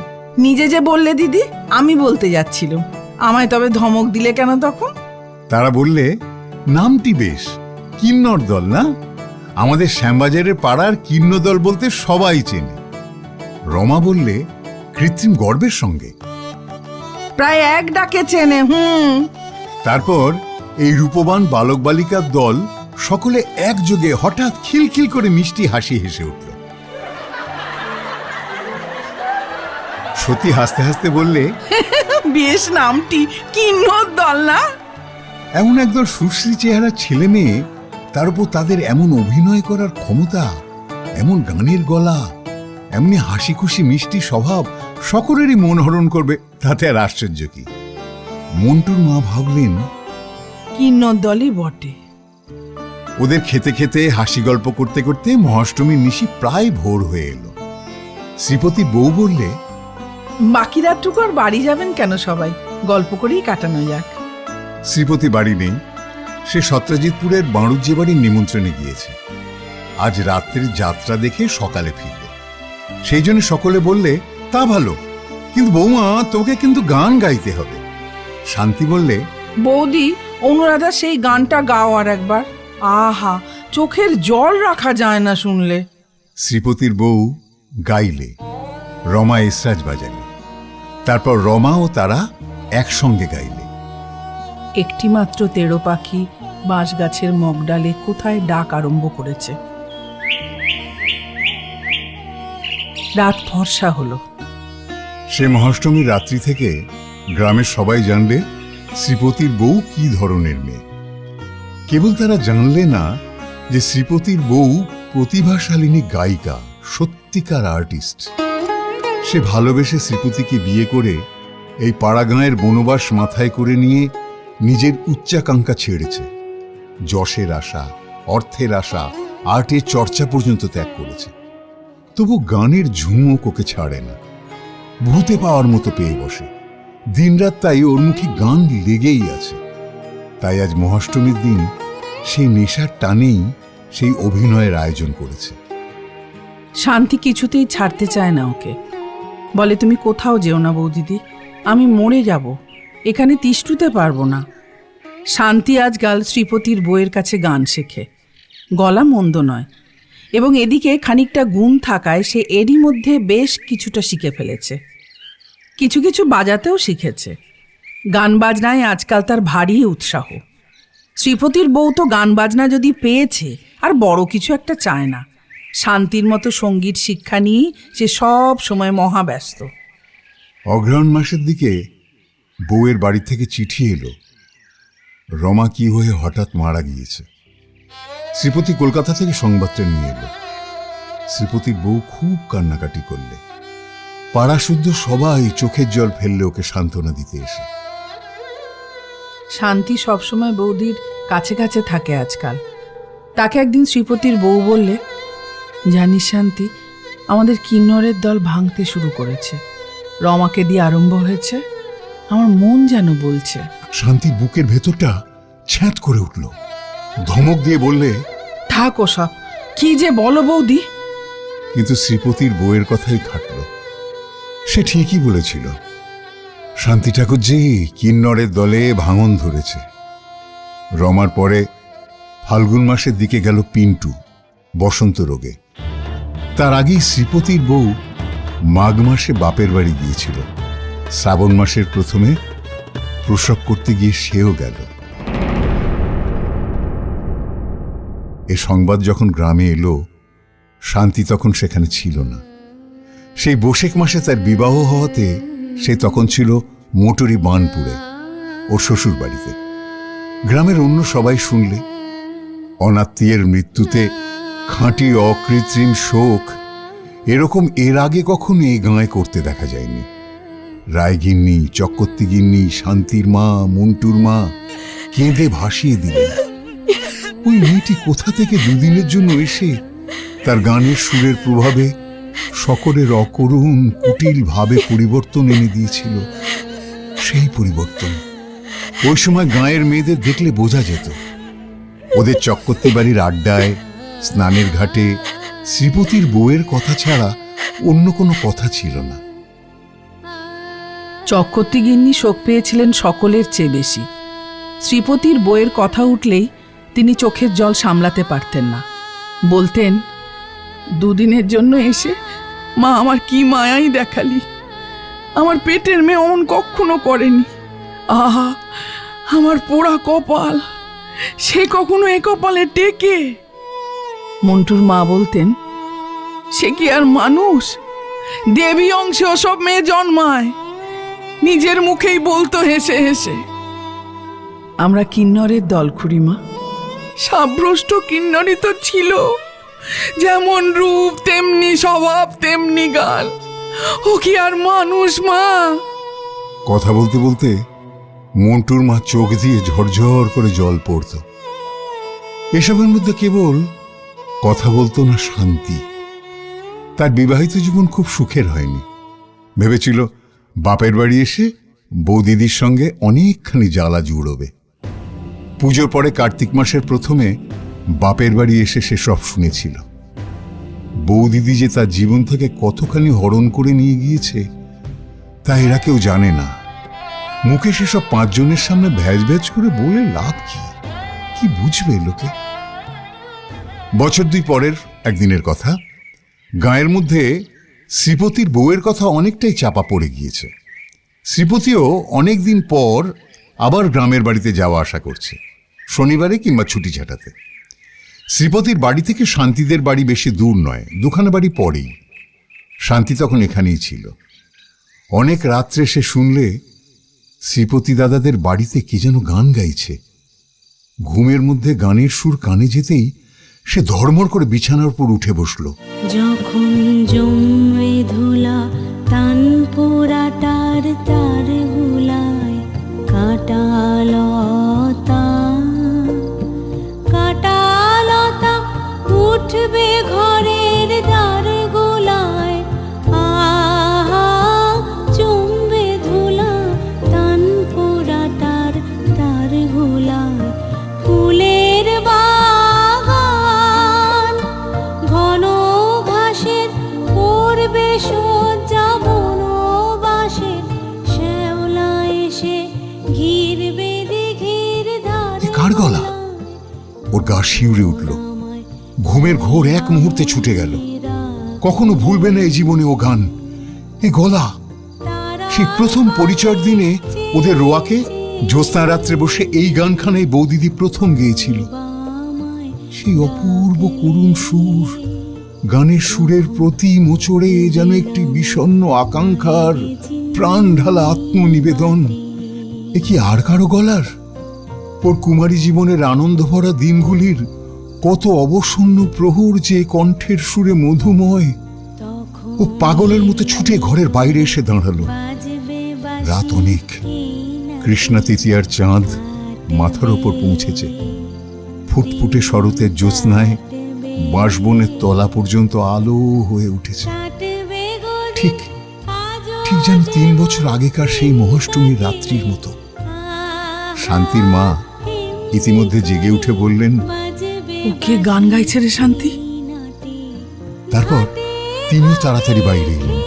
নিজে যে বললে দিদি, আমি বলতে যাচ্ছিলাম, আমায় তবে ধমক দিলে কেন তখন? তারা বললে, নামটি বেশ, কিন্নর দল না? আমাদের শ্যামবাজারের পাড়ার কিন্ন দল বলতে সবাই চেনে। রমা বললে, কৃত্রিম গর্বের সঙ্গে। প্রায় এক ডাকে চেনে। তারপর এই রূপবান বালক বালিকার দল সকলে একযোগে হঠাৎ খিলখিল করে মিষ্টি হাসি হেসে উঠল। সত্যি হাসতে হাসতে বললে, বেশ নামটি কিন্নর দল না? এমন একদল সুশ্রী চেহারা ছেলে মেয়ে, তার উপর তাদের এমন অভিনয় করার ক্ষমতা, এমন গানের গলা, এমনি হাসি খুশি মিষ্টি স্বভাব সকলেরই মন হরণ করবে, তাতে আর আশ্চর্য কি। মন্টুর মা ভাবলেন, কিন্নর দলই বটে। ওদের খেতে খেতে হাসি গল্প করতে করতে মহাষ্টমীর নিশি প্রায় ভোর হয়ে এলো। শ্রীপতি বউ বললে, বাকি রাতটুকু আর বাড়ি যাবেন কেন, সবাই গল্প করেই কাটানো যাক। শ্রীপতি বাড়ি নেই, সে সত্রাজিৎপুরের বাঁড়ুজ্যে বাড়ির নিমন্ত্রণে গিয়েছে। আজ রাত্রির যাত্রা দেখে সকালে ফিরবে, সেই জন্য সকলে বললে, তা ভালো, কিন্তু বৌমা তোকে কিন্তু গান গাইতে হবে। শান্তি বললে, বৌদি, অনুরাধা সেই গানটা গাও আর একবার। আহা, চোখের জল রাখা যায় না শুনলে। শ্রীপতির বউ গাইলে, রমা এসরাজ বাজালে, তারপর রমা ও তারা একসঙ্গে গাইলে। একটি মাত্র তেড়ো পাখি বাঁশ গাছের মগডালে কোথায় ডাক আরম্ভ করেছে। রাত ফর্সা হলো। সে মহাষ্টমীর রাত্রি থেকে গ্রামের সবাই জানলে শ্রীপতির বউ কি ধরনের মেয়ে। কেবল তারা জানলে না যে শ্রীপতির বউ প্রতিভাশালিনী গায়িকা, সত্যিকার আর্টিস্ট। সে ভালোবেসে শ্রীপতিকে বিয়ে করে এই পাড়াগাঁয়ের বনবাস মাথায় করে নিয়ে নিজের উচ্চাকাঙ্ক্ষা ছেড়েছে। যশের আশা, অর্থের আশা, আর্টের চর্চা পর্যন্ত ত্যাগ করেছে। তবু গানের ঝুমুক ওকে ছাড়ে না, ভূতে পাওয়ার মতো পেয়ে বসে। দিনরাত তাই ওর মুখে গান লেগেই আছে। তাই আজ মহাষ্টমীর দিন সেই নেশার টানেই সেই অভিনয়ের আয়োজন করেছে। শান্তি কিছুতেই ছাড়তে চায় না ওকে, বলে তুমি কোথাও যেও না বৌদিদি, আমি মরে যাব, এখানে তিষ্ঠুতে পারবো না। শান্তি আজকাল শ্রীপতির বউয়ের কাছে গান শেখে, গলা মন্দ নয়, এবং এদিকে খানিকটা গুণ থাকায় সে এরই মধ্যে বেশ কিছুটা শিখে ফেলেছে। কিছু কিছু বাজাতেও শিখেছে। গান বাজনায় আজকাল তার ভারী উৎসাহ। শ্রীপতির বউ তো গান বাজনা যদি পেয়েছে আর বড় কিছু একটা চায় না। শান্তির মতো সঙ্গীত শিক্ষা নিয়েই সে সব সময় মহাব্যস্ত। অগ্রহায়ণ মাসের দিকে বউয়ের বাড়ি থেকে চিঠি এলো, রমা কি হয়ে হঠাৎ মারা গিয়েছে। শ্রীপতি কলকাতা থেকে সংবাদটা নিয়ে এলো। শ্রীপতির বউ খুব কান্নাকাটি করলে। পাড়া শুদ্ধ সবাই চোখের জল ফেললে ওকে সান্ত্বনা দিতে এসে। শান্তি সবসময় বৌদির কাছে কাছে থাকে আজকাল। তাকে একদিন শ্রীপতির বউ বললে, জানিস শান্তি, আমাদের কিন্নরের দল ভাঙতে শুরু করেছে, রমাকে দিয়ে আরম্ভ হয়েছে, আমার মন যেন বলছে। শান্তির বুকের ভেতরটা ছ্যাঁত করে উঠল। ধমক দিয়ে বললে, থাক ওসব, কি যে বলো বৌদি। কিন্তু শ্রীপতির বউয়ের কথাই খাটল। সে ঠিকই বলেছিল, শান্তি ঠাকুরজি কিন্নরের দলে ভাঙন ধরেছে। রমার পরে ফাল্গুন মাসের দিকে গেল পিন্টু বসন্ত রোগে। তার আগেই শ্রীপতির বউ মাঘ মাসে বাপের বাড়ি গিয়েছিল। শ্রাবণ মাসের প্রথমে প্রসব করতে গিয়ে সেও গেল। এ সংবাদ যখন গ্রামে এলো, শান্তি তখন সেখানে ছিল না। সেই বৈশাখ মাসে তার বিবাহ হওয়াতে সে তখন ছিল মোটরি বানপুরে, ওর শ্বশুর বাড়িতে। গ্রামের অন্য সবাই শুনলে অনাত্মীয়ের মৃত্যুতে খাঁটি অকৃত্রিম শোক এরকম এর আগে কখনো এই গাঁয়ে করতে দেখা যায়নি। রায়গিন্নি, চক্রবর্তী গিন্নি, শান্তির মা, মন্টুর মা কেঁদে ভাসিয়ে দিলেন। ওই মেয়েটি কোথা থেকে দুদিনের জন্য এসে তার গানের সুরের প্রভাবে সকলের অকরুণ কুটিল ভাবে পরিবর্তন এনে দিয়েছিল। সেই পরিবর্তন ওই সময় গাঁয়ের মেয়েদের দেখলে বোঝা যেত। ওদের চক্রবর্তী বাড়ির আড্ডায়, স্নানের ঘাটে শ্রীপতির বউয়ের কথা ছাড়া অন্য কোনো কথা ছিল না। চক্রবর্তী গিন্নি শোক পেয়েছিলেন সকলের চেয়ে বেশি। শ্রীপতির বইয়ের কথা উঠলেই তিনি চোখের জল সামলাতে পারতেন না। বলতেন, দুদিনের জন্য এসে মা আমার কি মায়াই দেখালি, আমার পেটের মেয়ে অমন কখনো করেনি। আহা, আমার পোড়া কপাল, সে কখনো এ কপালে টেকে। মন্টুর মা বলতেন, সে কি আর মানুষ? দেবী অংশে ওসব মেয়ে জন্মায়। নিজের মুখেই বলতো হেসে হেসে। আমরা কিন্নরের দল, খুড়িমা। সাব্রষ্ট কিন্নরই তো ছিল, যেমন রূপ তেমনি স্বভাব তেমনি গান। ও কি আর মানুষ মা? কথা বলতে বলতে মন্টুর মা চোখ দিয়ে ঝরঝর করে জল পড়ত। এসবের মধ্যে কেবল কথা বলতো না শান্তি। তার বিবাহিত জীবন খুব সুখের হয়নি। ভেবেছিল বাপের বাড়ি এসে বৌদিদির সঙ্গে অনেকখানি জ্বালা জুড়বে। পুজোর পরে কার্তিক মাসের প্রথমে বাপের বাড়ি এসে সে সব শুনেছিল। বৌদিদি যে তার জীবন থেকে কতখানি হরণ করে নিয়ে গিয়েছে তা এরা কেউ জানে না। মুখে সেসব পাঁচজনের সামনে ভ্যাজ ভ্যাজ করে বলে লাভ কি? কি বুঝবে লোকে? বছর দুই পরের একদিনের কথা, গাঁয়ের মধ্যে শ্রীপতির বউয়ের কথা অনেকটাই চাপা পড়ে গিয়েছে। শ্রীপতিও অনেক দিন পর আবার গ্রামের বাড়িতে যাওয়া আসা করছে, শনিবারে কিংবা ছুটি ছাটাতে। শ্রীপতির বাড়ি থেকে শান্তিদের বাড়ি বেশি দূর নয়, দুখানা বাড়ি পরেই। শান্তি তখন এখানেই ছিল। অনেক রাত্রে সে শুনলে শ্রীপতি দাদাদের বাড়িতে কে যেন গান গাইছে। ঘুমের মধ্যে গানের সুর কানে যেতেই সে ধর্মর করে বিছানার উপর উঠে বসল। যখন জমে ধুলা তান পোড়া তার তার গুলায় কাটালতা কাটালতা উঠবে ঘরের দ্বার গোলায়। আহা, জমবে ধুলা তান পোড়া তার তার গোলায়। ফুলের বাগান ঘন ঘাসের পড়বে সজ্জা বনবাসের। শ্যাওলা এসে ঘিরবে দিঘির ধার। কার গলা? ওর গা শিউরে উঠল। ঘুমের ঘোর এক মুহূর্তে ছুটে গেল। কখনো ভুলবে না এই জীবনে ও গান, এই গলা। সেই প্রথম পরিচয়ের দিনে ওদের রোয়াকে জ্যোৎস্না রাত্রে বসে এই গানখানাই বৌদিদি প্রথম গেয়েছিল। সেই অপূর্ব করুণ সুর, গানের সুরের প্রতি মোচড়ে যেন একটি বিষণ্ণ আকাঙ্ক্ষার প্রাণ ঢালা আত্মনিবেদন। এ কি আর কারো গলার? ওর কুমারী জীবনের আনন্দ ভরা দিনগুলির কত অবসন্ন প্রহর যে কণ্ঠের সুরে মধুময়। ও পাগলের মতো ছুটে ঘরের বাইরে এসে দাঁড়ালো। রাত অনেক, কৃষ্ণা তৃতীয়ার চাঁদ মাথার ওপর পৌঁছেছে। ফুটফুটে শরতের জ্যোৎস্নায় বাঁশবনের তলা পর্যন্ত আলো হয়ে উঠেছে। ঠিক ঠিক যেন 3 বছর আগেকার সেই মহাষ্টমীর রাত্রির মতো। শান্তির মা ইতিমধ্যে জেগে উঠে বললেন, ও কে গান গাইছে রে শান্তি? তারপর তিনি তাড়াতাড়ি বাইরে এলেন।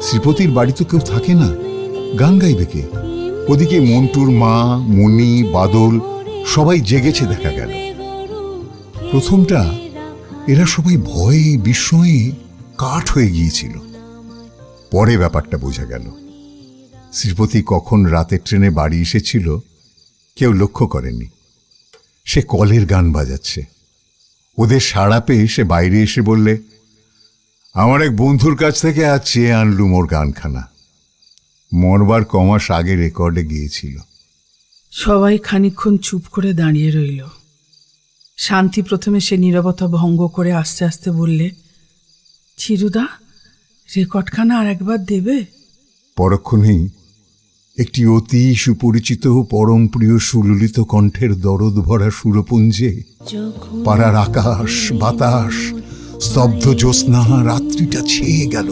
শ্রীপতির বাড়ি তো কেউ থাকে না, গান গাইবে কে? ওদিকে মন্টুর মা, মণি, বাদল সবাই জেগেছে দেখা গেল। প্রথমটা এরা সবাই ভয়ে বিস্ময়ে কাঠ হয়ে গিয়েছিল। পরে ব্যাপারটা বোঝা গেল। শ্রীপতি কখন রাতের ট্রেনে বাড়ি এসেছিল কেউ লক্ষ্য করেনি। সে কলের গান বাজাচ্ছে। ওদের সাড়া পেয়ে সে বাইরে এসে বললে, আমার এক বন্ধুর কাছ থেকে আজ চেয়ে আনলুম ওর গানখানা। মরবার কমাস আগে রেকর্ডে গিয়েছিল। সবাই খানিকক্ষণ চুপ করে দাঁড়িয়ে রইল। শান্তি প্রথমে সে নীরবতা ভঙ্গ করে আস্তে আস্তে বললে, চিরুদা, রেকর্ডখানা আর একবার দেবে? পরক্ষণেই একটি অতি সুপরিচিত পরম প্রিয় সুললিত কণ্ঠের দরদ ভরা সুরপুঞ্জে পাড়ার আকাশ, বাতাস, স্তব্ধ জ্যোৎস্না, রাত্রিটা ছেয়ে গেল।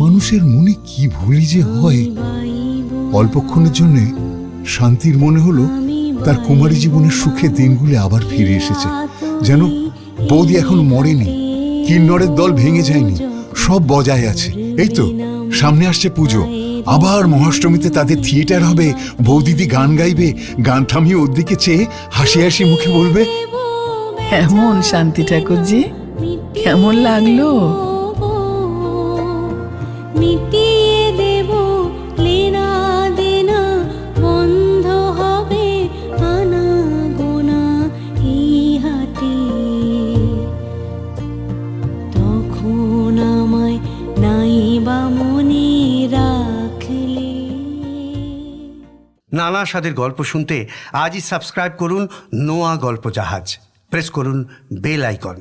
মানুষের মনে কি ভুলি যে হয়। অল্পক্ষণের জন্যে শান্তির মনে হলো তার কুমারী জীবনের সুখে দিনগুলি আবার ফিরে এসেছে। যেন বৌদি এখন মরেনি, কিন্নরের দল ভেঙে যায়নি, সব বজায় আছে। এই তো সামনে আসছে পুজো, আবার মহাষ্টমীতে তাদের থিয়েটার হবে, বৌদিদি গান গাইবে, গান থামিয়ে ওর দিকে চেয়ে হাসি হাসি মুখে বলবে, কেমন শান্তি ঠাকুরজি, কেমন লাগলো? মিটিয়ে দেব লেনা দেনা, বন্ধ হবে আনা গোনা এই হাটে। তখন আমায় নাই বা মনে রাখলে। নানা স্বাদের গল্প শুনতে আজই সাবস্ক্রাইব করুন নোয়া গল্প জাহাজ। প্রেস করুন বেল আইকন।